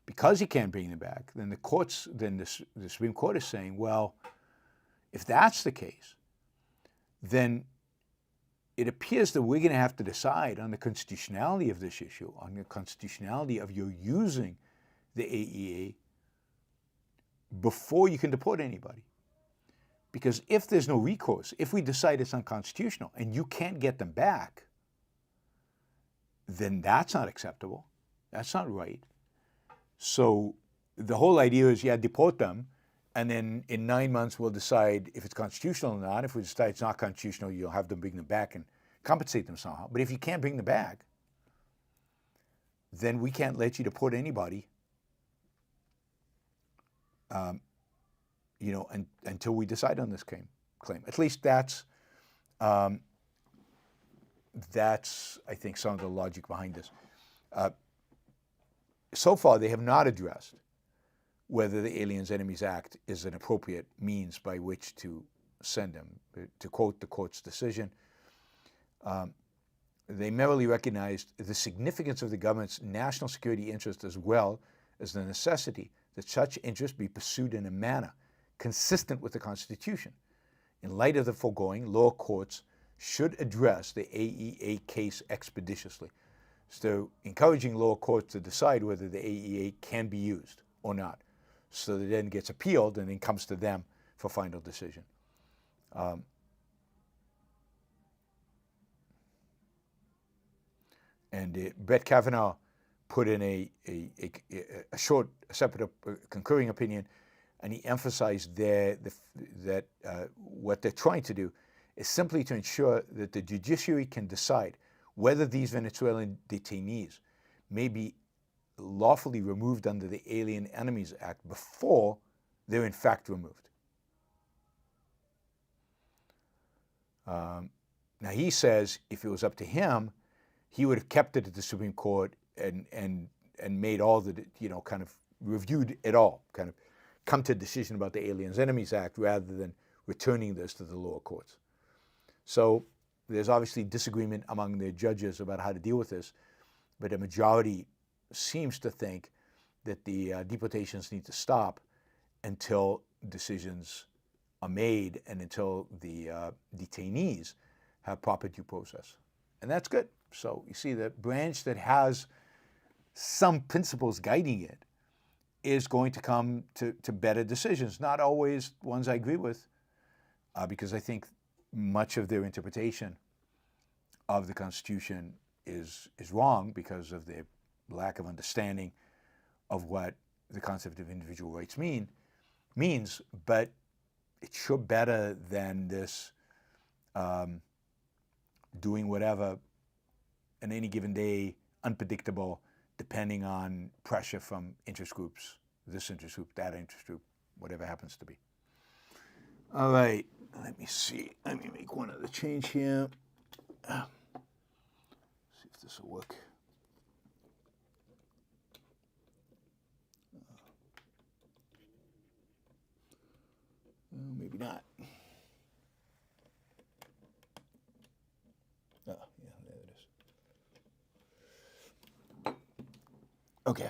because he can't bring them back, then the Supreme Court is saying, well, if that's the case, then it appears that we're going to have to decide on the constitutionality of this issue, on the constitutionality of your using the AEA before you can deport anybody. Because if there's no recourse, if we decide it's unconstitutional and you can't get them back, then that's not acceptable. That's not right. So the whole idea is, deport them, and then in 9 months we'll decide if it's constitutional or not. If we decide it's not constitutional, you'll have them bring them back and compensate them somehow. But if you can't bring them back, then we can't let you deport anybody, until we decide on this claim. At least that's, I think, some of the logic behind this. So far, they have not addressed whether the Aliens Enemies Act is an appropriate means by which to send them. To quote the court's decision, they merely recognized the significance of the government's national security interest as well as the necessity that such interest be pursued in a manner consistent with the Constitution. In light of the foregoing, lower courts should address the AEA case expeditiously. So encouraging lower courts to decide whether the AEA can be used or not, so that it then gets appealed and then comes to them for final decision. Brett Kavanaugh put in a short, separate, concurring opinion, and he emphasized that what they're trying to do is simply to ensure that the judiciary can decide whether these Venezuelan detainees may be lawfully removed under the Alien Enemies Act before they're in fact removed. Now he says if it was up to him, he would have kept it at the Supreme Court and made all the, kind of reviewed it all, kind of come to a decision about the Aliens Enemies Act rather than returning this to the lower courts. So there's obviously disagreement among the judges about how to deal with this, but a majority seems to think that the deportations need to stop until decisions are made and until the detainees have proper due process. And that's good. So you see, the branch that has some principles guiding it is going to come to better decisions, not always ones I agree with, because I think much of their interpretation of the Constitution is wrong because of their lack of understanding of what the concept of individual rights means, but it's sure better than this doing whatever in any given day, unpredictable, depending on pressure from interest groups, this interest group, that interest group, whatever happens to be. All right, let me see. Let me make one other change here. See if this will work. Maybe not. Oh, yeah, there it is. Okay.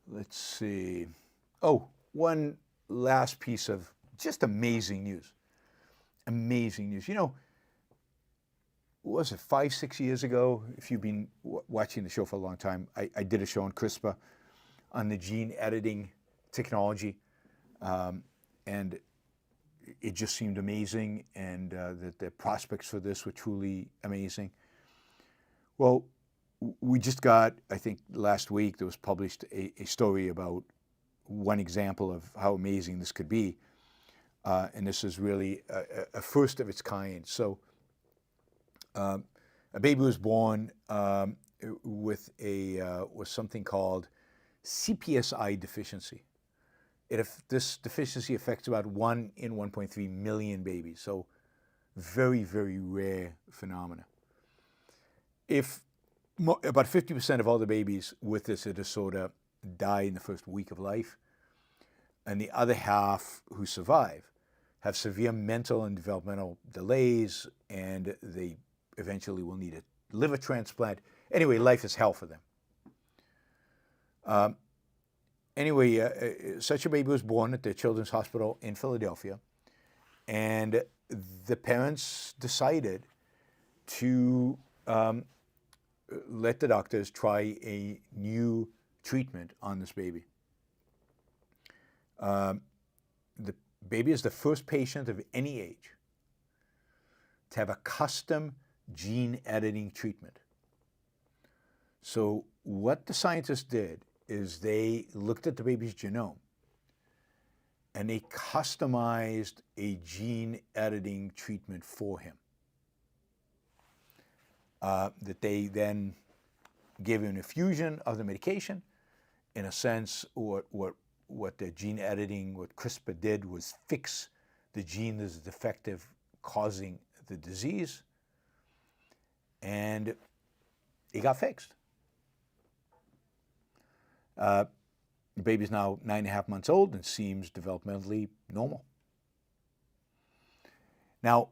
Let's see. Oh, one last piece of just amazing news. Amazing news. What was it, 5-6 years ago? If you've been watching the show for a long time, I did a show on CRISPR, on the gene editing technology, and it just seemed amazing, and that the prospects for this were truly amazing. Well, we just got, I think last week, there was published a story about one example of how amazing this could be. And this is really a first of its kind. So a baby was born with something called CPSI deficiency. This deficiency affects about 1 in 1.3 million babies. So very, very rare phenomena. If about 50% of all the babies with this disorder die in the first week of life, and the other half who survive have severe mental and developmental delays, and they eventually will need a liver transplant. Anyway, life is hell for them. Such a baby was born at the Children's Hospital in Philadelphia, and the parents decided to let the doctors try a new treatment on this baby. The baby is the first patient of any age to have a custom gene editing treatment. So what the scientists did is they looked at the baby's genome and they customized a gene editing treatment for him. That they then gave him an infusion of the medication. In a sense, what the gene editing, what CRISPR did was fix the gene that is defective, causing the disease, and it got fixed. The baby's now 9.5 months old and seems developmentally normal. Now,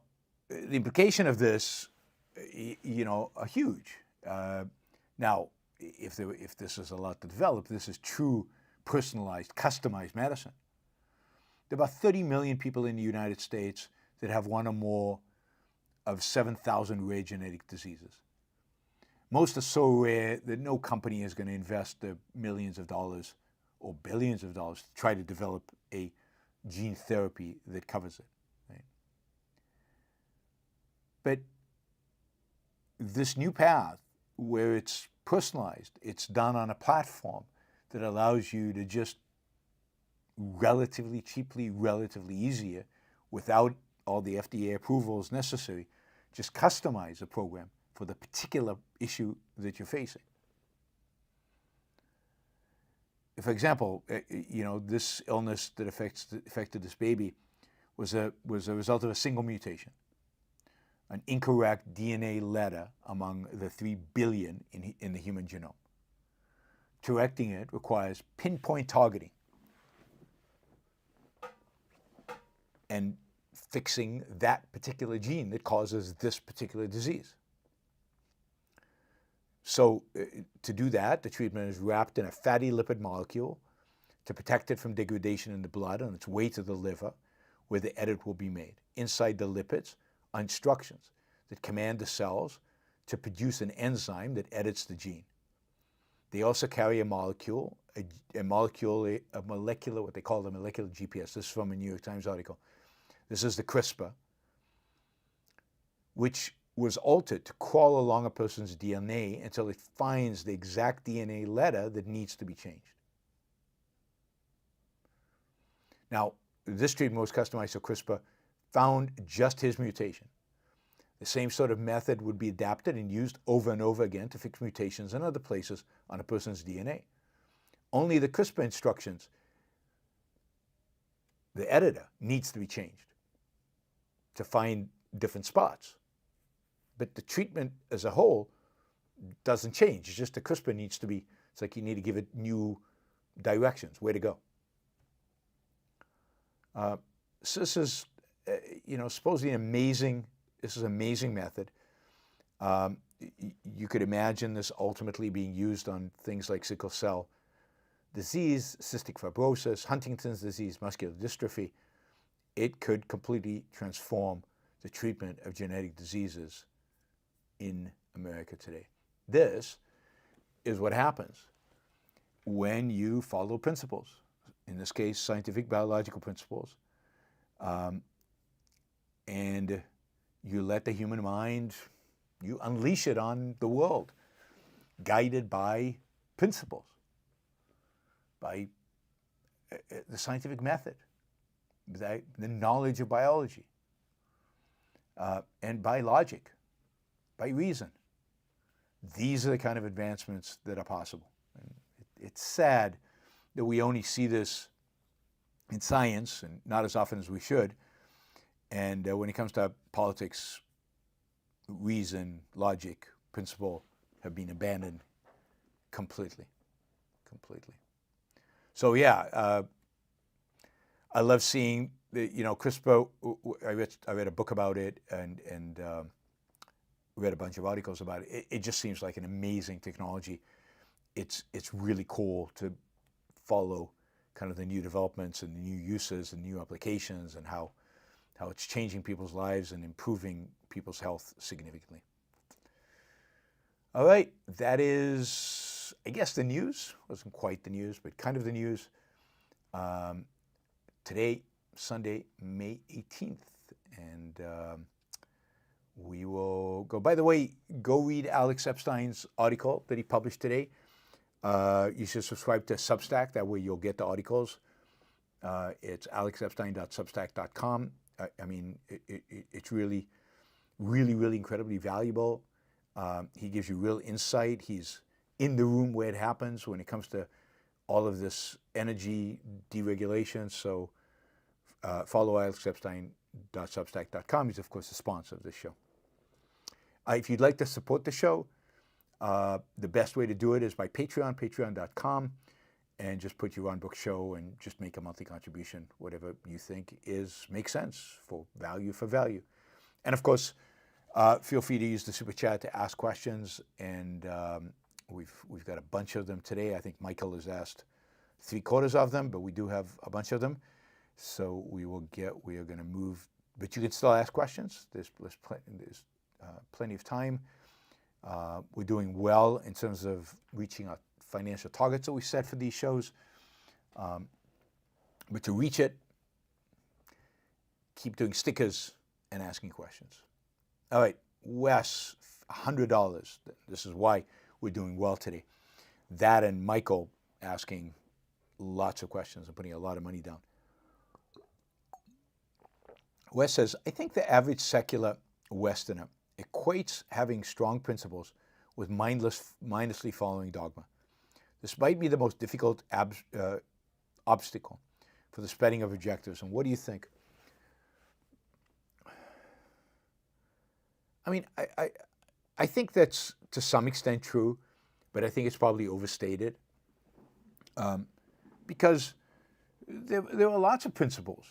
the implication of this, are huge. Now, if this is a lot to develop, this is true personalized, customized medicine. There are about 30 million people in the United States that have one or more of 7,000 rare genetic diseases. Most are so rare that no company is going to invest the millions of dollars or billions of dollars to try to develop a gene therapy that covers it. Right? But this new path, where it's personalized, it's done on a platform that allows you to just relatively cheaply, relatively easier, without all the FDA approvals necessary, just customize a program for the particular issue that you're facing. For example, this illness that affected this baby was a result of a single mutation, an incorrect DNA letter among the 3 billion in the human genome. Correcting it requires pinpoint targeting and fixing that particular gene that causes this particular disease. So to do that, the treatment is wrapped in a fatty lipid molecule to protect it from degradation in the blood on its way to the liver, where the edit will be made. Inside the lipids are instructions that command the cells to produce an enzyme that edits the gene. They also carry a molecule, what they call the molecular GPS. This is from a New York Times article. This is the CRISPR, which was altered to crawl along a person's DNA until it finds the exact DNA letter that needs to be changed. Now, this treatment was customized so CRISPR found just his mutation. The same sort of method would be adapted and used over and over again to fix mutations in other places on a person's DNA. Only the CRISPR instructions, the editor, needs to be changed to find different spots. But the treatment as a whole doesn't change. It's just the CRISPR needs to be, it's like you need to give it new directions, where to go. So this is, supposedly an amazing method. You could imagine this ultimately being used on things like sickle cell disease, cystic fibrosis, Huntington's disease, muscular dystrophy. It could completely transform the treatment of genetic diseases in America today. This is what happens when you follow principles, in this case, scientific biological principles, and you let the human mind, you unleash it on the world guided by principles, by the scientific method, the knowledge of biology, and by logic, by reason. These are the kind of advancements that are possible. And it's sad that we only see this in science, and not as often as we should. And when it comes to politics, reason, logic, principle have been abandoned completely. So yeah, I love seeing the, CRISPR. I read a book about it and read a bunch of articles about it. It just seems like an amazing technology. It's really cool to follow kind of the new developments and the new uses and new applications and how it's changing people's lives and improving people's health significantly. All right, that is, I guess, the news. Wasn't quite the news, but kind of the news. Today, Sunday, May 18th, and we will go. By the way, go read Alex Epstein's article that he published today. You should subscribe to Substack. That way you'll get the articles. It's alexepstein.substack.com. I mean, it's really, really, really incredibly valuable. He gives you real insight. He's in the room where it happens when it comes to all of this energy deregulation. So follow alexepstein.substack.com. He's, of course, the sponsor of this show. If you'd like to support the show, the best way to do it is by Patreon, patreon.com, and just put Yaron Brook Show and just make a monthly contribution, whatever you think makes sense for value. And of course, feel free to use the Super Chat to ask questions, and we've got a bunch of them today. I think Michael has asked 3/4 of them, but we do have a bunch of them. So we are going to move, but you can still ask questions. There's plenty of time. We're doing well in terms of reaching our financial targets that we set for these shows. But to reach it, keep doing stickers and asking questions. All right, Wes, $100. This is why we're doing well today. That and Michael asking lots of questions and putting a lot of money down. Wes says, I think the average secular Westerner equates having strong principles with mindlessly following dogma. This might be the most difficult obstacle for the spreading of objectives. And what do you think? I mean, I think that's to some extent true, but I think it's probably overstated because there are lots of principles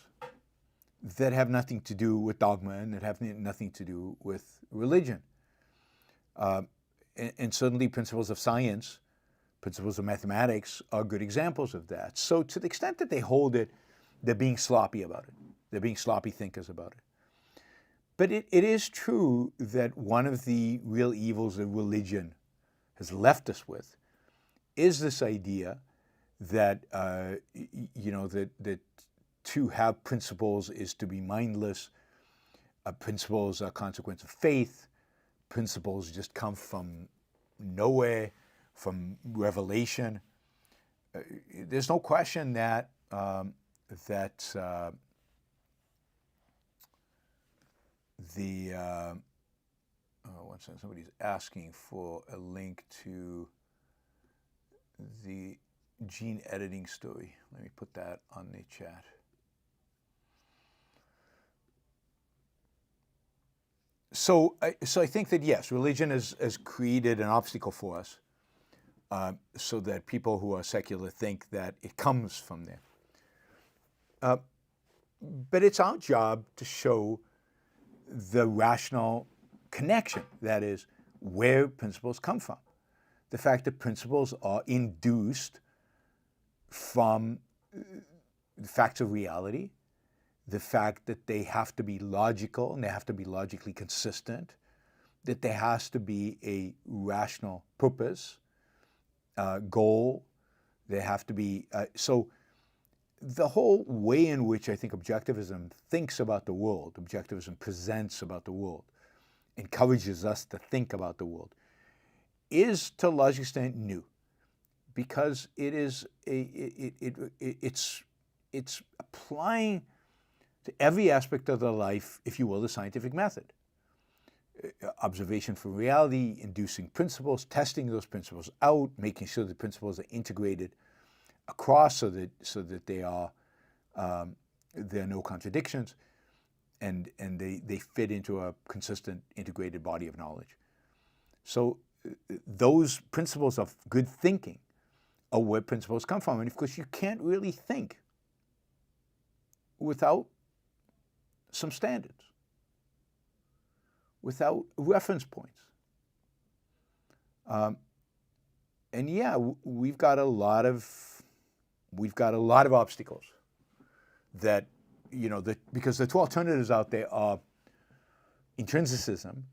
that have nothing to do with dogma and that have nothing to do with religion. And certainly principles of science, principles of mathematics are good examples of that. So to the extent that they hold it, they're being sloppy about it. They're being sloppy thinkers about it. But it is true that one of the real evils that religion has left us with is this idea that, that to have principles is to be mindless. Principles are a consequence of faith. Principles just come from nowhere, from revelation. There's no question that one second, somebody's asking for a link to the gene editing story. Let me put that on the chat. So I think that, yes, religion has created an obstacle for us so that people who are secular think that it comes from there. But it's our job to show the rational connection, that is, where principles come from. The fact that principles are induced from the facts of reality, the fact that they have to be logical and they have to be logically consistent, that there has to be a rational purpose, goal, there have to be, so the whole way in which I think objectivism thinks about the world, objectivism presents about the world, encourages us to think about the world, is to a large extent new, because it's applying to every aspect of the life, if you will, the scientific method. Observation from reality, inducing principles, testing those principles out, making sure the principles are integrated across so that there are no contradictions, and they fit into a consistent integrated body of knowledge. So those principles of good thinking are where principles come from. And of course, you can't really think without some standards, without reference points. And yeah, we've got a lot of obstacles that, because the two alternatives out there are intrinsicism,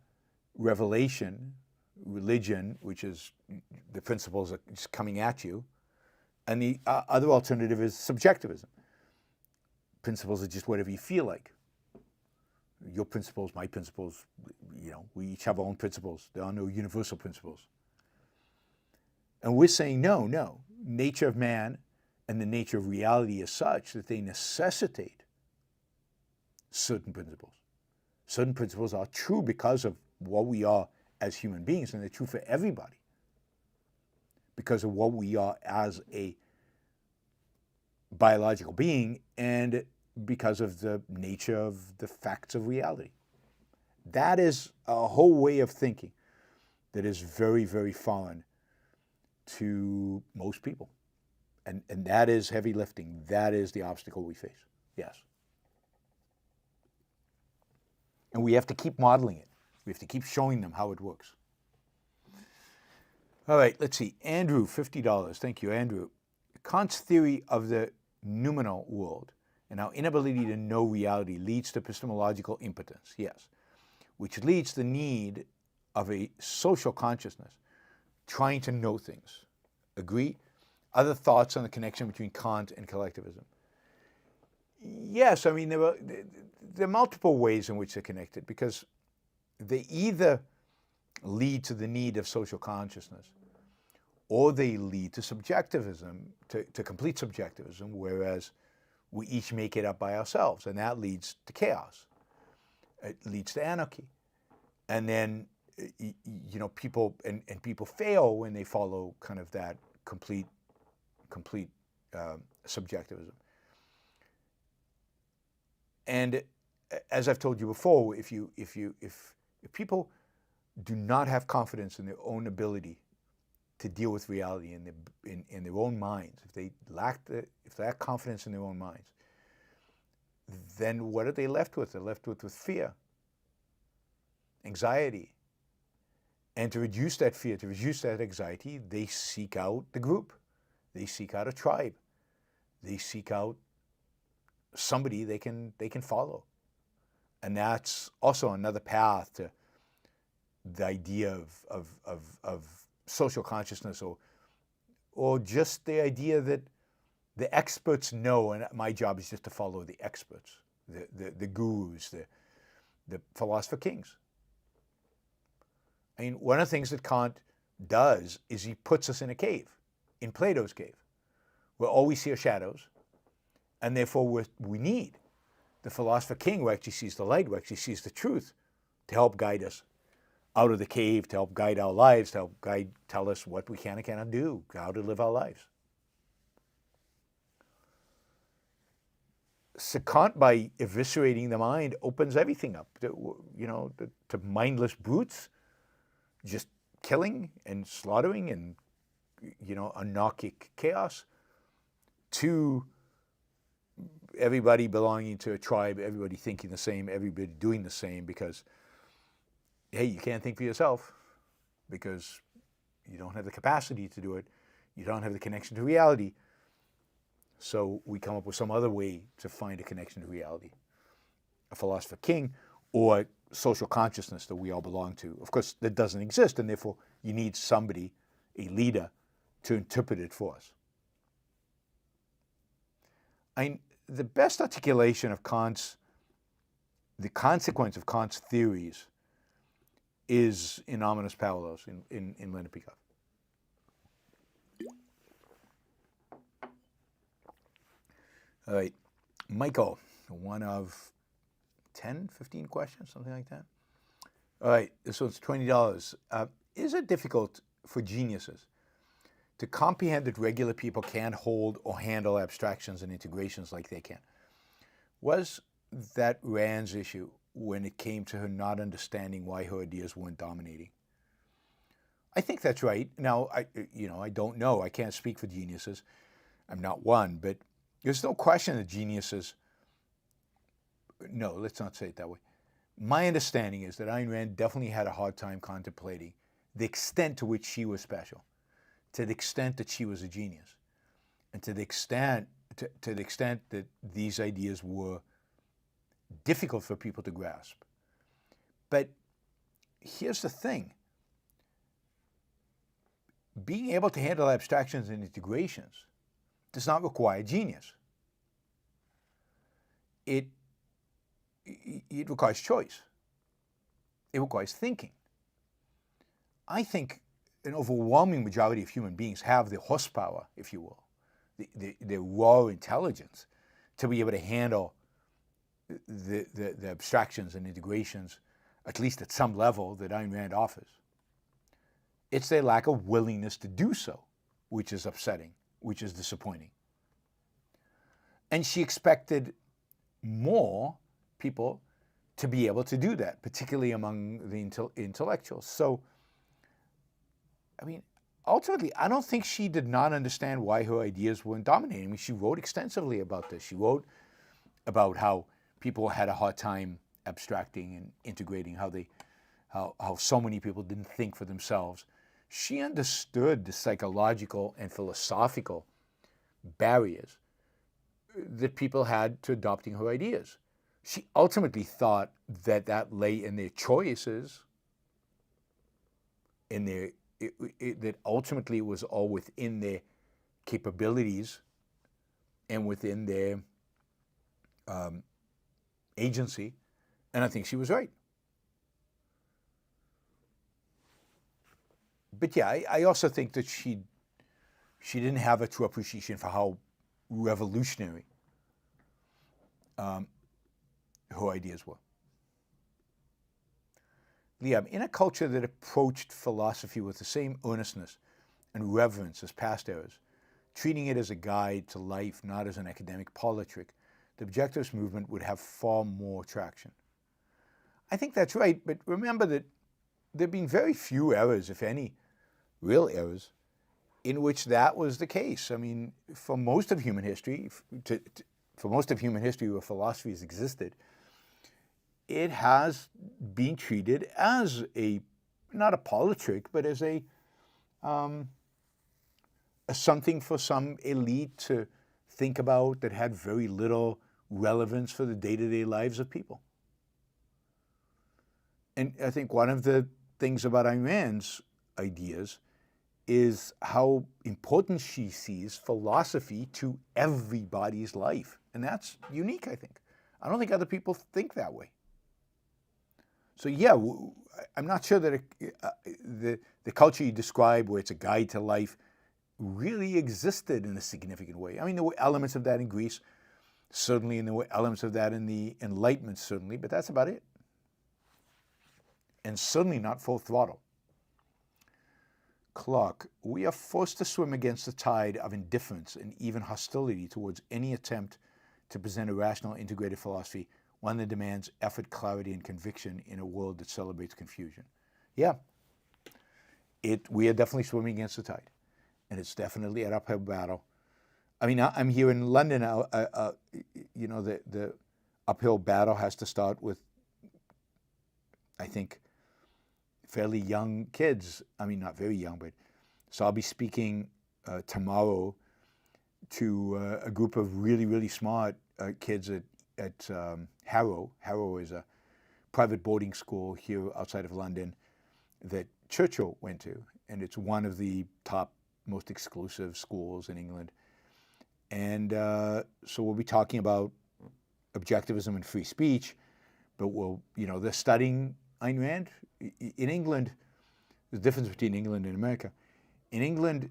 revelation, religion, which is the principles are just coming at you, and the other alternative is subjectivism. Principles are just whatever you feel like. Your principles, my principles, we each have our own principles. There are no universal principles. And we're saying no. Nature of man and the nature of reality is such that they necessitate certain principles. Certain principles are true because of what we are as human beings, and they're true for everybody because of what we are as a biological being and because of the nature of the facts of reality. That is a whole way of thinking that is very, very foreign to most people. And that is heavy lifting. That is the obstacle we face. Yes. And we have to keep modeling it. We have to keep showing them how it works. All right, let's see. Andrew, $50. Thank you, Andrew. Kant's theory of the noumenal world and our inability to know reality leads to epistemological impotence, yes, which leads to the need of a social consciousness trying to know things. Agree? Other thoughts on the connection between Kant and collectivism? Yes, I mean, there are multiple ways in which they're connected, because they either lead to the need of social consciousness, or they lead to subjectivism, to complete subjectivism, whereas we each make it up by ourselves, and that leads to chaos. It leads to anarchy. And then, people fail when they follow kind of that complete subjectivism. And as I've told you before, if people do not have confidence in their own ability to deal with reality in their own minds, if they lack confidence in their own minds, then what are they left with? They're left with fear, anxiety. And to reduce that fear, to reduce that anxiety, they seek out the group. They seek out a tribe. They seek out somebody they can follow. And that's also another path to the idea of social consciousness, or just the idea that the experts know, and my job is just to follow the experts, the gurus, the philosopher kings. I mean, one of the things that Kant does is he puts us in a cave, in Plato's cave, where all we see are shadows, and therefore we need the philosopher king who actually sees the light, who actually sees the truth, to help guide us out of the cave, to help guide our lives, to help tell us what we can and cannot do, how to live our lives. So Kant, by eviscerating the mind, opens everything up to mindless brutes, just killing and slaughtering and anarchic chaos, to everybody belonging to a tribe, everybody thinking the same, everybody doing the same, because, hey, you can't think for yourself because you don't have the capacity to do it. You don't have the connection to reality. So we come up with some other way to find a connection to reality. A philosopher king, or social consciousness that we all belong to. Of course, that doesn't exist, and therefore you need somebody, a leader, to interpret it for us. The best articulation of the consequence of Kant's theories is in ominous parallels in Linda Peacock. All right, Michael, one of 10, 15 questions, something like that. All right, this one's $20. Is it difficult for geniuses to comprehend that regular people can't hold or handle abstractions and integrations like they can? Was that Rand's issue when it came to her not understanding why her ideas weren't dominating? I think that's right. Now, I don't know. I can't speak for geniuses. I'm not one, but there's no question that geniuses, no, let's not say it that way. My understanding is that Ayn Rand definitely had a hard time contemplating the extent to which she was special, to the extent that she was a genius, and to the extent that these ideas were difficult for people to grasp. But here's the thing. Being able to handle abstractions and integrations does not require genius. It requires choice. It requires thinking. I think an overwhelming majority of human beings have the horsepower, if you will, the raw intelligence to be able to handle the abstractions and integrations, at least at some level, that Ayn Rand offers. It's their lack of willingness to do so, which is upsetting, which is disappointing. And she expected more people to be able to do that, particularly among the intellectuals. So, I mean, ultimately, I don't think she did not understand why her ideas weren't dominating. I mean, she wrote extensively about this. She wrote about how people had a hard time abstracting and integrating, how so many people didn't think for themselves. She understood the psychological and philosophical barriers that people had to adopting her ideas. She ultimately thought that lay in their choices, that ultimately it was all within their capabilities and within their agency, and I think she was right. But yeah, I also think that she didn't have a true appreciation for how revolutionary her ideas were. Liam, in a culture that approached philosophy with the same earnestness and reverence as past eras, treating it as a guide to life, not as an academic politrick, the objectivist movement would have far more traction. I think that's right, but remember that there have been very few eras, if any, real eras, in which that was the case. I mean, for most of human history, where philosophy has existed, it has been treated as not a politrick, but as a something for some elite to think about that had very little relevance for the day-to-day lives of people. And I think one of the things about Ayn Rand's ideas is how important she sees philosophy to everybody's life. And that's unique, I think. I don't think other people think that way. So yeah, I'm not sure that the culture you describe, where it's a guide to life, really existed in a significant way. I mean, there were elements of that in Greece, certainly, and there were elements of that in the Enlightenment, certainly, but that's about it. And certainly not full throttle. Clark, we are forced to swim against the tide of indifference and even hostility towards any attempt to present a rational, integrated philosophy, one that demands effort, clarity, and conviction in a world that celebrates confusion. Yeah, we are definitely swimming against the tide, and it's definitely an uphill battle. I mean, I'm here in London. The uphill battle has to start with, I think, fairly young kids. I mean, not very young, but so I'll be speaking tomorrow to a group of really, really smart kids at Harrow. Harrow is a private boarding school here outside of London that Churchill went to, and it's one of the top, most exclusive schools in England. And so we'll be talking about objectivism and free speech, but they're studying Ayn Rand? In England, there's a difference between England and America. In England,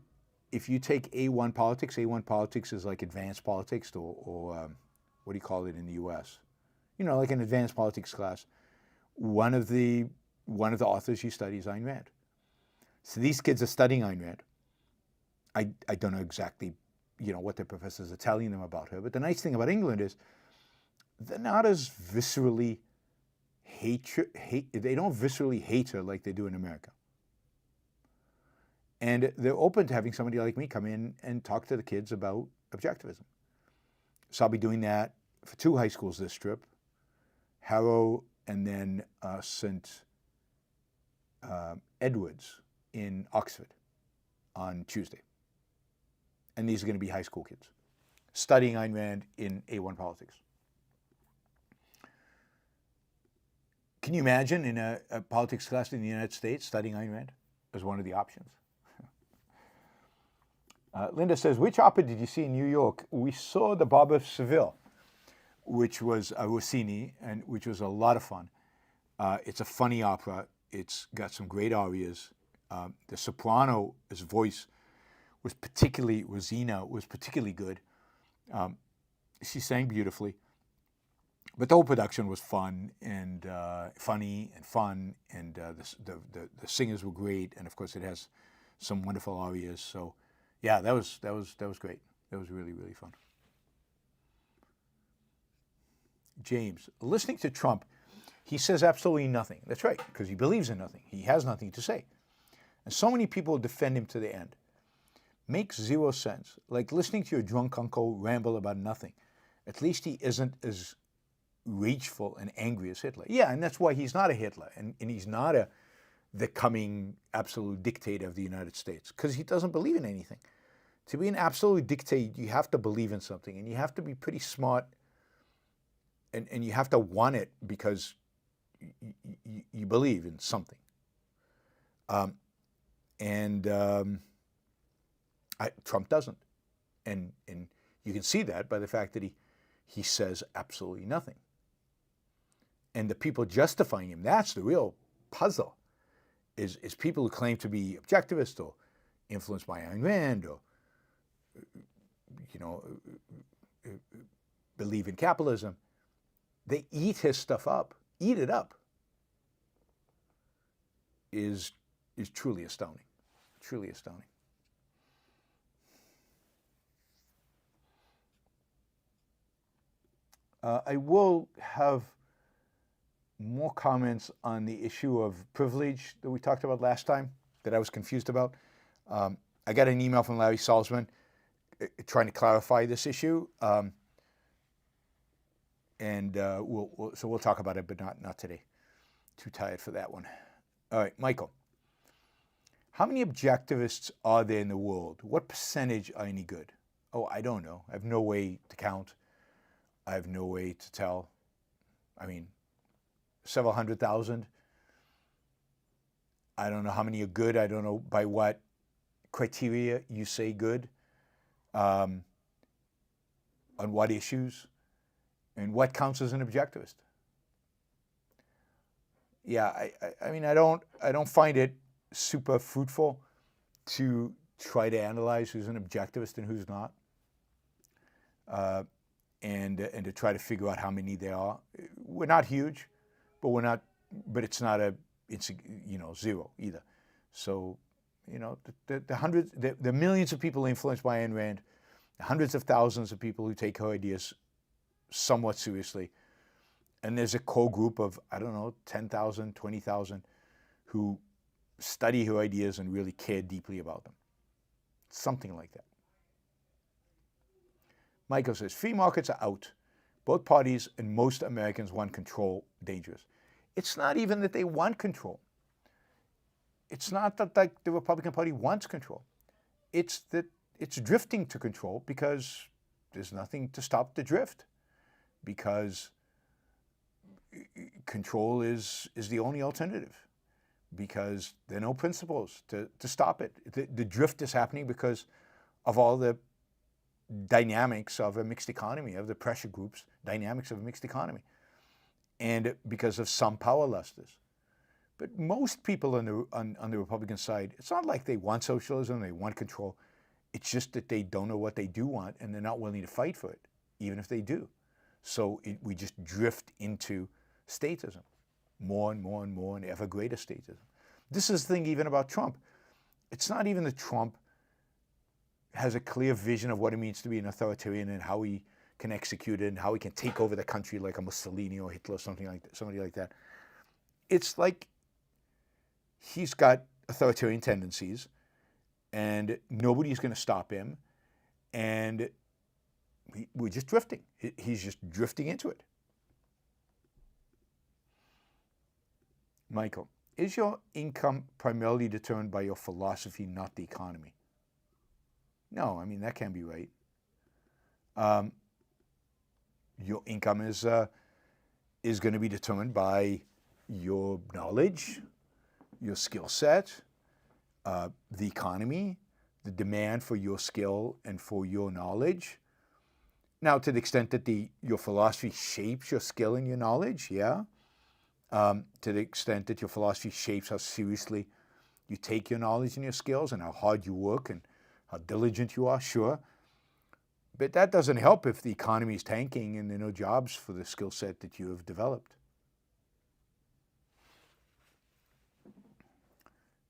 if you take A1 politics is like advanced politics, or what do you call it in the U.S.? You know, like an advanced politics class. One of the authors you study is Ayn Rand. So these kids are studying Ayn Rand. I don't know exactly, you know, what their professors are telling them about her, but the nice thing about England is they're not as viscerally they don't viscerally hate her like they do in America. And they're open to having somebody like me come in and talk to the kids about objectivism. So I'll be doing that for 2 high schools this trip, Harrow and then St. Edward's in Oxford on Tuesday. And these are going to be high school kids studying Ayn Rand in A1 politics. Can you imagine in a politics class in the United States studying Ayn Rand as one of the options? Linda says, which opera did you see in New York? We saw The Barber of Seville, which was Rossini, and which was a lot of fun. It's a funny opera. It's got some great arias. The soprano's voice was particularly, Rosina was particularly good. She sang beautifully. But the whole production was fun and funny and fun, and the singers were great, and of course it has some wonderful arias. So, yeah, that was great. That was really, really fun. James, listening to Trump, he says absolutely nothing. That's right, because he believes in nothing. He has nothing to say, and so many people defend him to the end. Makes zero sense. Like listening to your drunk uncle ramble about nothing. At least he isn't as rageful and angry as Hitler. Yeah, and that's why he's not a Hitler, and he's not the coming absolute dictator of the United States, because he doesn't believe in anything. To be an absolute dictator, you have to believe in something, and you have to be pretty smart, and you have to want it because you believe in something. Trump doesn't, and you can see that by the fact that he says absolutely nothing. And the people justifying him, that's the real puzzle, is people who claim to be objectivist or influenced by Ayn Rand or, you know, believe in capitalism. They eat his stuff up. Eat it up is truly astounding. Truly astounding. I will have more comments on the issue of privilege that we talked about last time that I was confused about. I got an email from Larry Salzman trying to clarify this issue, so we'll talk about it, but not today. Too tired for that one. All right, Michael. How many objectivists are there in the world? What percentage are any good? Oh, I don't know. I have no way to count. I have no way to tell. I mean, several 100,000. I don't know how many are good. I don't know by what criteria you say good, on what issues, and what counts as an objectivist. Yeah, I mean, I don't find it super fruitful to try to analyze who's an objectivist and who's not. And to try to figure out how many there are. We're not huge, but it's not zero either. So, the millions of people influenced by Ayn Rand, the hundreds of thousands of people who take her ideas somewhat seriously, and there's a core group of, 10,000, 20,000 who study her ideas and really care deeply about them. Something like that. Michael says, free markets are out. Both parties and most Americans want control. Dangerous. It's not even that they want control. It's not that the Republican Party wants control. It's that it's drifting to control because there's nothing to stop the drift. Because control is the only alternative. Because there are no principles to stop it. The drift is happening because of all the dynamics of a mixed economy, of the pressure groups, dynamics of a mixed economy, and because of some power lusters. But most people on the Republican side, it's not like they want socialism, they want control. It's just that they don't know what they do want, and they're not willing to fight for it, even if they do. So we just drift into statism, more and more and more, and ever greater statism. This is the thing even about Trump. It's not even that Trump has a clear vision of what it means to be an authoritarian and how he can execute it and how he can take over the country like a Mussolini or Hitler or somebody like that. It's like he's got authoritarian tendencies and nobody's going to stop him, and we're just drifting. He's just drifting into it. Michael, is your income primarily determined by your philosophy, not the economy? No, I mean, that can't be right. Your income is going to be determined by your knowledge, your skill set, the economy, the demand for your skill and for your knowledge. Now, to the extent that your philosophy shapes your skill and your knowledge, yeah. To the extent that your philosophy shapes how seriously you take your knowledge and your skills and how hard you work and how diligent you are, sure. But that doesn't help if the economy is tanking and there are no jobs for the skill set that you have developed.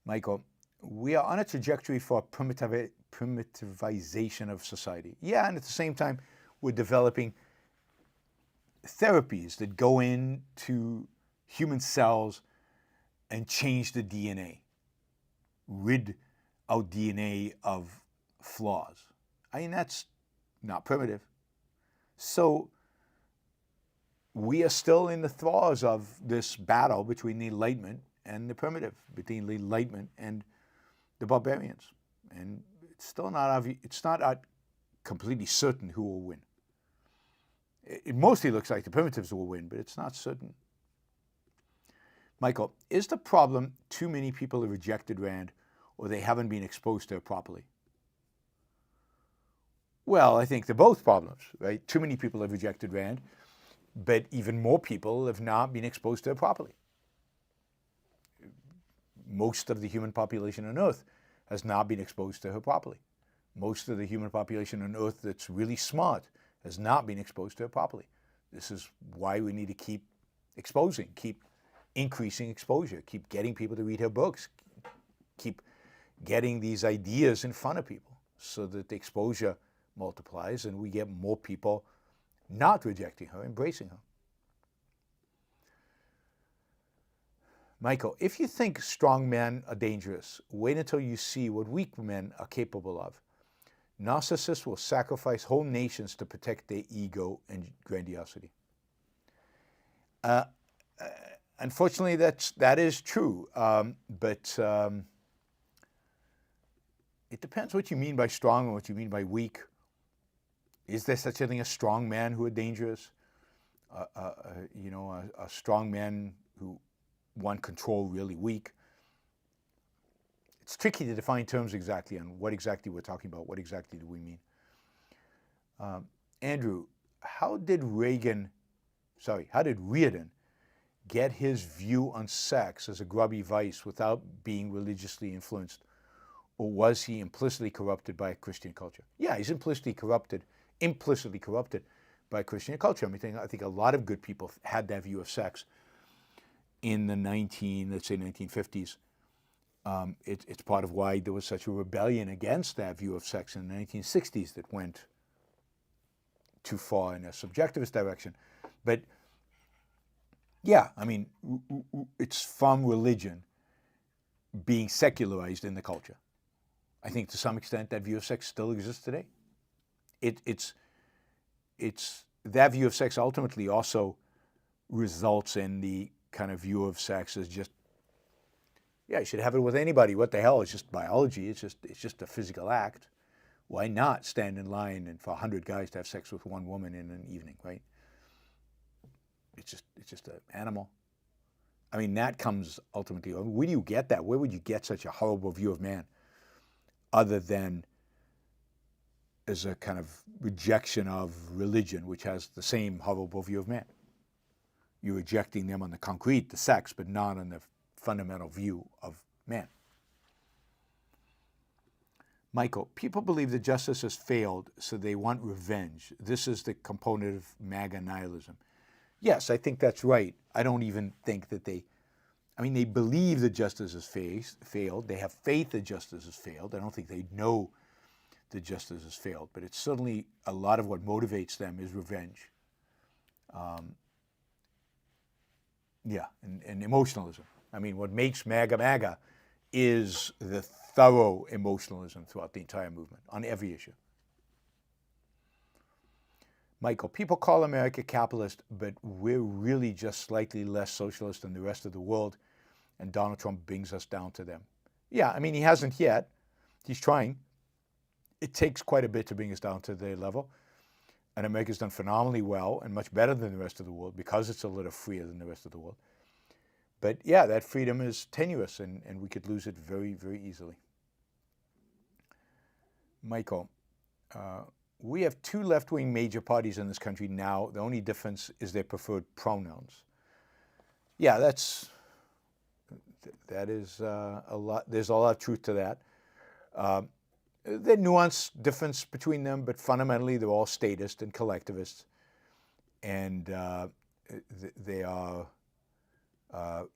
Michael, we are on a trajectory for primitivization of society. Yeah, and at the same time, we're developing therapies that go into human cells and change the DNA, rid our DNA of flaws. I mean, that's not primitive. So we are still in the throes of this battle between the Enlightenment and the primitive, between the Enlightenment and the barbarians. And it's still not obvious, it's not completely certain who will win. It mostly looks like the primitives will win, but it's not certain. Michael, is the problem too many people have rejected Rand or they haven't been exposed to it properly? Well, I think they're both problems, right? Too many people have rejected Rand, but even more people have not been exposed to it properly. Most of the human population on Earth has not been exposed to her properly. Most of the human population on Earth that's really smart has not been exposed to it properly. This is why we need to keep exposing, keep increasing exposure, keep getting people to read her books, keep getting these ideas in front of people so that the exposure multiplies and we get more people not rejecting her, embracing her. Michael, if you think strong men are dangerous, wait until you see what weak men are capable of. Narcissists will sacrifice whole nations to protect their ego and grandiosity. Unfortunately, that is true, but it depends what you mean by strong and what you mean by weak. Is there such a thing as strong men who are dangerous? A strong man who want control really weak? It's tricky to define terms exactly on what exactly we're talking about. What exactly do we mean? Andrew, how did Reardon get his view on sex as a grubby vice without being religiously influenced? Or was he implicitly corrupted by a Christian culture? Yeah, he's implicitly corrupted by Christian culture. I think a lot of good people had that view of sex in the 1950s. It's part of why there was such a rebellion against that view of sex in the 1960s that went too far in a subjectivist direction. But yeah, I mean, it's from religion being secularized in the culture. I think to some extent that view of sex still exists today. It's that view of sex ultimately also results in the kind of view of sex as just, yeah, you should have it with anybody. What the hell? It's just biology. It's just a physical act. Why not stand in line and for 100 guys to have sex with one woman in an evening, right? It's just an animal. I mean, that comes ultimately. Where do you get that? Where would you get such a horrible view of man, other than as a kind of rejection of religion, which has the same horrible view of man? You're rejecting them on the concrete, the sex, but not on the fundamental view of man. Michael, people believe that justice has failed, so they want revenge. This is the component of MAGA nihilism. Yes, I think that's right. I don't even think that they believe that justice has failed. They have faith that justice has failed. I don't think they know that justice has failed, but it's certainly a lot of what motivates them is revenge. And emotionalism. I mean, what makes MAGA is the thorough emotionalism throughout the entire movement on every issue. Michael, people call America capitalist, but we're really just slightly less socialist than the rest of the world, and Donald Trump brings us down to them. Yeah, I mean, he hasn't yet. He's trying. It takes quite a bit to bring us down to their level, and America's done phenomenally well and much better than the rest of the world because it's a little freer than the rest of the world. But yeah, that freedom is tenuous, and we could lose it very, very easily. Michael, we have two left-wing major parties in this country now. The only difference is their preferred pronouns. Yeah, that is a lot. There's a lot of truth to that. There's nuanced difference between them, but fundamentally they're all statist and collectivists, and they are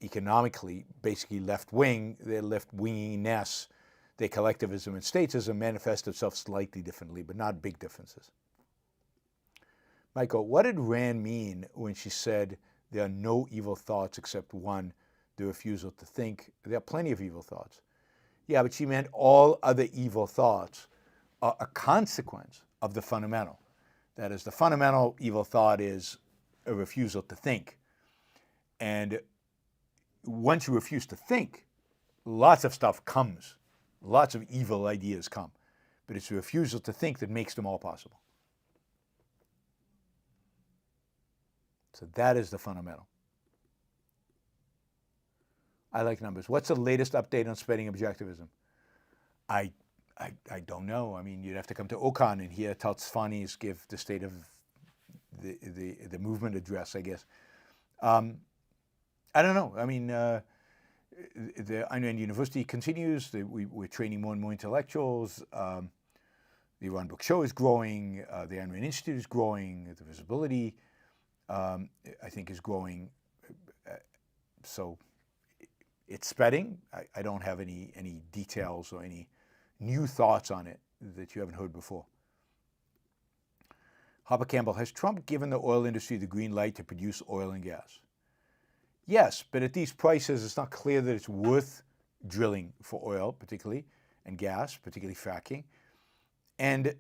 economically basically left-wing. Their left-winginess, their collectivism and statism manifest itself slightly differently, but not big differences. Michael, what did Rand mean when she said there are no evil thoughts except one, the refusal to think? There are plenty of evil thoughts. Yeah, but she meant all other evil thoughts are a consequence of the fundamental. That is, the fundamental evil thought is a refusal to think. And once you refuse to think, lots of stuff comes. Lots of evil ideas come. But it's a refusal to think that makes them all possible. So that is the fundamental. I like numbers. What's the latest update on spreading objectivism? I don't know. I mean, you'd have to come to Okan and hear Tatsvanis give the state of the movement address, I guess. I don't know. I mean, the Ayn Rand University continues. We're training more and more intellectuals. The Yaron Brook show is growing. The Ayn Rand Institute is growing. The visibility, I think, is growing. So it's spreading. I don't have any details or any new thoughts on it that you haven't heard before. Harper Campbell, has Trump given the oil industry the green light to produce oil and gas? Yes, but at these prices, it's not clear that it's worth drilling for oil, particularly, and gas, particularly fracking. And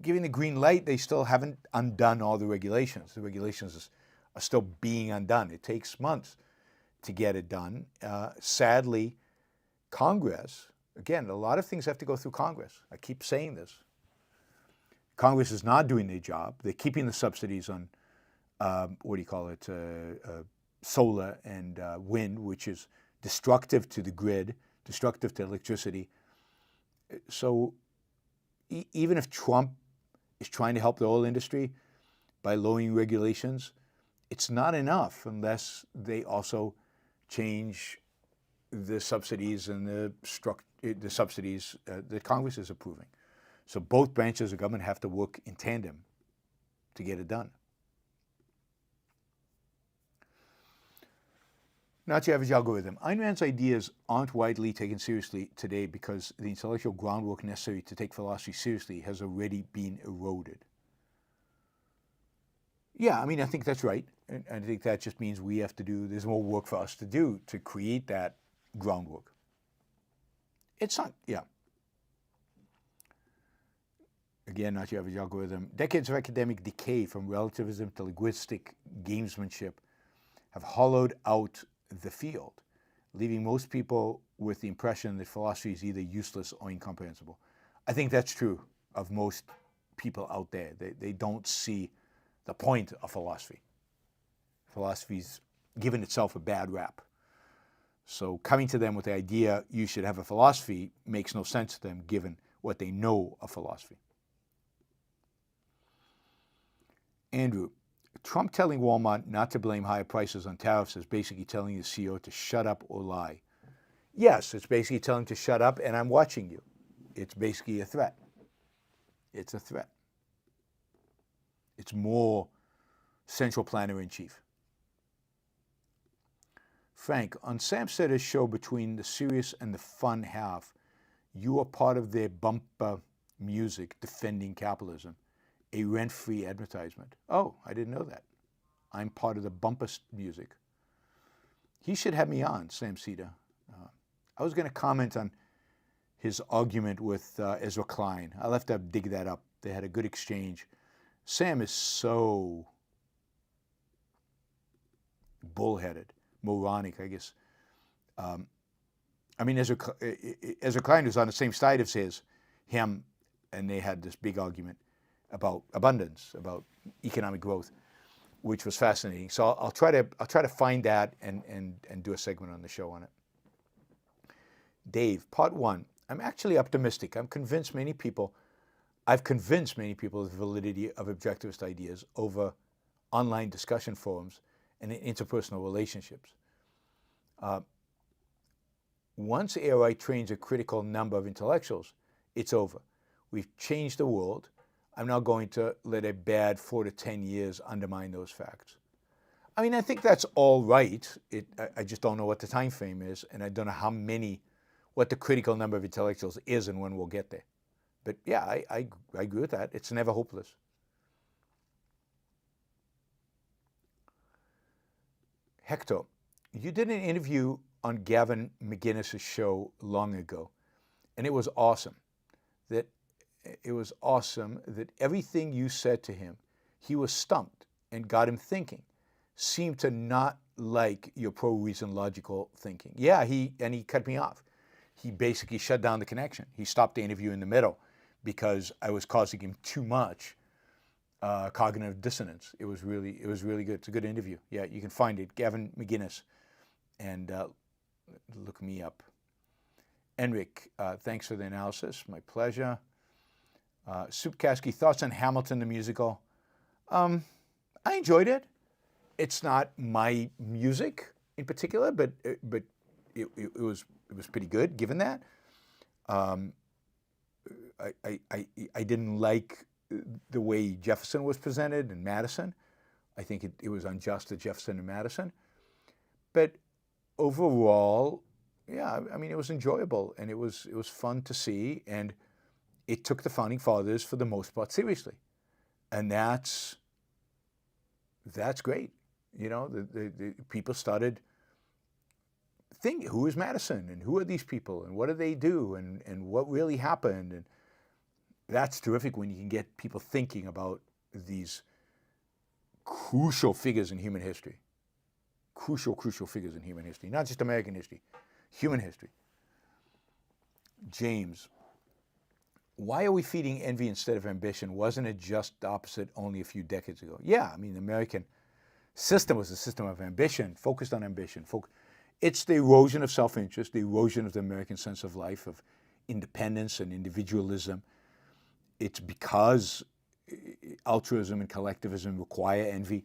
giving the green light, they still haven't undone all the regulations. The regulations are still being undone. It takes months to get it done. Sadly, Congress, again, a lot of things have to go through Congress. I keep saying this. Congress is not doing their job. They're keeping the subsidies on, solar and wind, which is destructive to the grid, destructive to electricity. So even if Trump is trying to help the oil industry by lowering regulations, it's not enough unless they also change the subsidies and the subsidies that Congress is approving. So both branches of government have to work in tandem to get it done. Not your average algorithm. Ayn Rand's ideas aren't widely taken seriously today because the intellectual groundwork necessary to take philosophy seriously has already been eroded. Yeah, I mean, I think that's right. And I think that just means there's more work for us to do to create that groundwork. It's not, yeah. Again, not your average algorithm. Decades of academic decay from relativism to linguistic gamesmanship have hollowed out the field, leaving most people with the impression that philosophy is either useless or incomprehensible. I think that's true of most people out there. They don't see the point of philosophy. Philosophy's given itself a bad rap. So coming to them with the idea you should have a philosophy makes no sense to them given what they know of philosophy. Andrew, Trump telling Walmart not to blame higher prices on tariffs is basically telling the CEO to shut up or lie. Yes, it's basically telling him to shut up and I'm watching you. It's basically a threat. It's a threat. It's more central planner in chief. Frank, on Sam Seder's show Between the Serious and the Fun Half, you are part of their bumper music defending capitalism, a rent-free advertisement. Oh, I didn't know that. I'm part of the bumper music. He should have me on, Sam Seder. I was going to comment on his argument with Ezra Klein. I'll have to dig that up. They had a good exchange. Sam is so bullheaded, moronic, I guess. I mean, Ezra Klein was on the same side as him, and they had this big argument about abundance, about economic growth, which was fascinating. So I'll try to find that and do a segment on the show on it. Dave, part one. I'm actually optimistic. I've convinced many people of the validity of objectivist ideas over online discussion forums and in interpersonal relationships. Once AI trains a critical number of intellectuals, it's over. We've changed the world. I'm not going to let a bad 4 to 10 years undermine those facts. I mean, I think that's all right. I just don't know what the time frame is, and I don't know what the critical number of intellectuals is and when we'll get there. But yeah, I agree with that. It's never hopeless. Hector, you did an interview on Gavin McInnes's show long ago, and it was awesome. That everything you said to him, he was stumped and got him thinking. Seemed to not like your pro-reason logical thinking. Yeah, he cut me off. He basically shut down the connection. He stopped the interview in the middle because I was causing him too much cognitive dissonance. It was really good. It's a good interview. Yeah, you can find it, Gavin McInnes, and look me up. Enric, thanks for the analysis. My pleasure. Supkaski, thoughts on Hamilton the musical? I enjoyed it. It's not my music in particular, but it was pretty good given that. I didn't like the way Jefferson was presented and Madison. I think it was unjust to Jefferson and Madison. But overall, yeah, I mean, it was enjoyable and it was fun to see, and it took the Founding Fathers for the most part seriously. And that's great. You know, the people started thinking, who is Madison and who are these people and what do they do and what really happened? And that's terrific when you can get people thinking about these crucial figures in human history. Crucial figures in human history, not just American history, human history. James, why are we feeding envy instead of ambition? Wasn't it just the opposite only a few decades ago? Yeah, I mean, the American system was a system of ambition, focused on ambition. It's the erosion of self-interest, the erosion of the American sense of life, of independence and individualism. It's because altruism and collectivism require envy.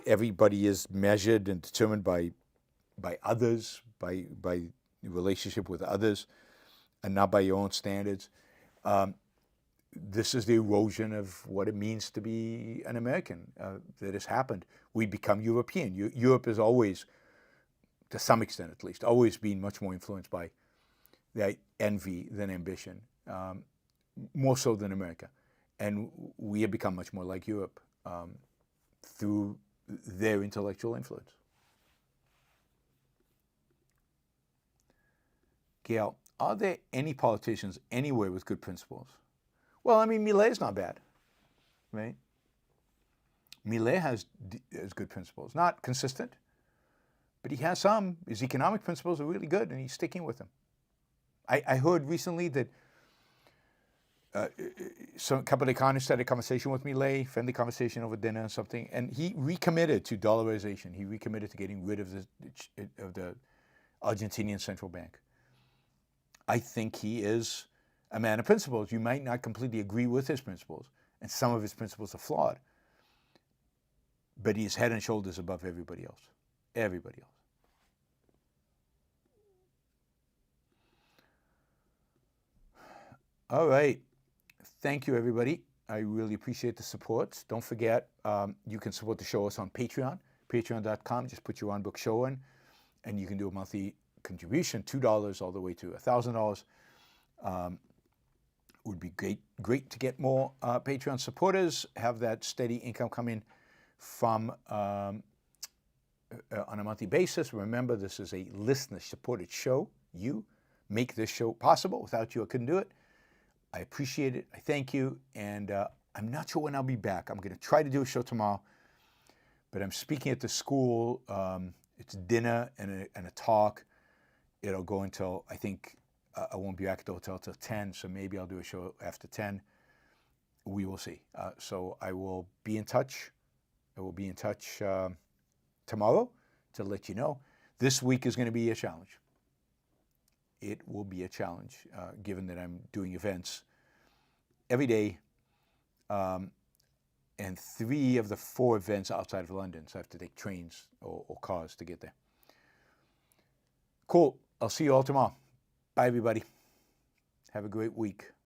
Everybody is measured and determined by others, by relationship with others, and not by your own standards. This is the erosion of what it means to be an American that has happened. We become European. Europe has always, to some extent at least, always been much more influenced by the envy than ambition, more so than America. And we have become much more like Europe through their intellectual influence. Gail, are there any politicians anywhere with good principles? Well, I mean, Millet's not bad, right? Millet has good principles. Not consistent, but he has some. His economic principles are really good, and he's sticking with them. I heard recently that a couple of economists had a conversation with Millet, friendly conversation over dinner or something, and he recommitted to dollarization. He recommitted to getting rid of the Argentinian central bank. I think he is a man of principles. You might not completely agree with his principles, and some of his principles are flawed. but he's head and shoulders above everybody else. Everybody else. All right. Thank you, everybody. I really appreciate the support. Don't forget, you can support the show us on Patreon, patreon.com. Just put Yaron Brook Show in, and you can do a monthly contribution, $2 all the way to $1,000. Would be great to get more Patreon supporters, have that steady income coming from on a monthly basis. Remember, this is a listener-supported show. You make this show possible. Without you, I couldn't do it. I appreciate it. I thank you. And I'm not sure when I'll be back. I'm going to try to do a show tomorrow, but I'm speaking at the school. It's dinner and a talk. It'll go until, I think, I won't be back at the hotel till 10, so maybe I'll do a show after 10. We will see. So I will be in touch. I will be in touch tomorrow to let you know. This week is going to be a challenge. It will be a challenge, given that I'm doing events every day, and 3 of the 4 events outside of London, so I have to take trains or cars to get there. Cool. I'll see you all tomorrow. Bye, everybody. Have a great week.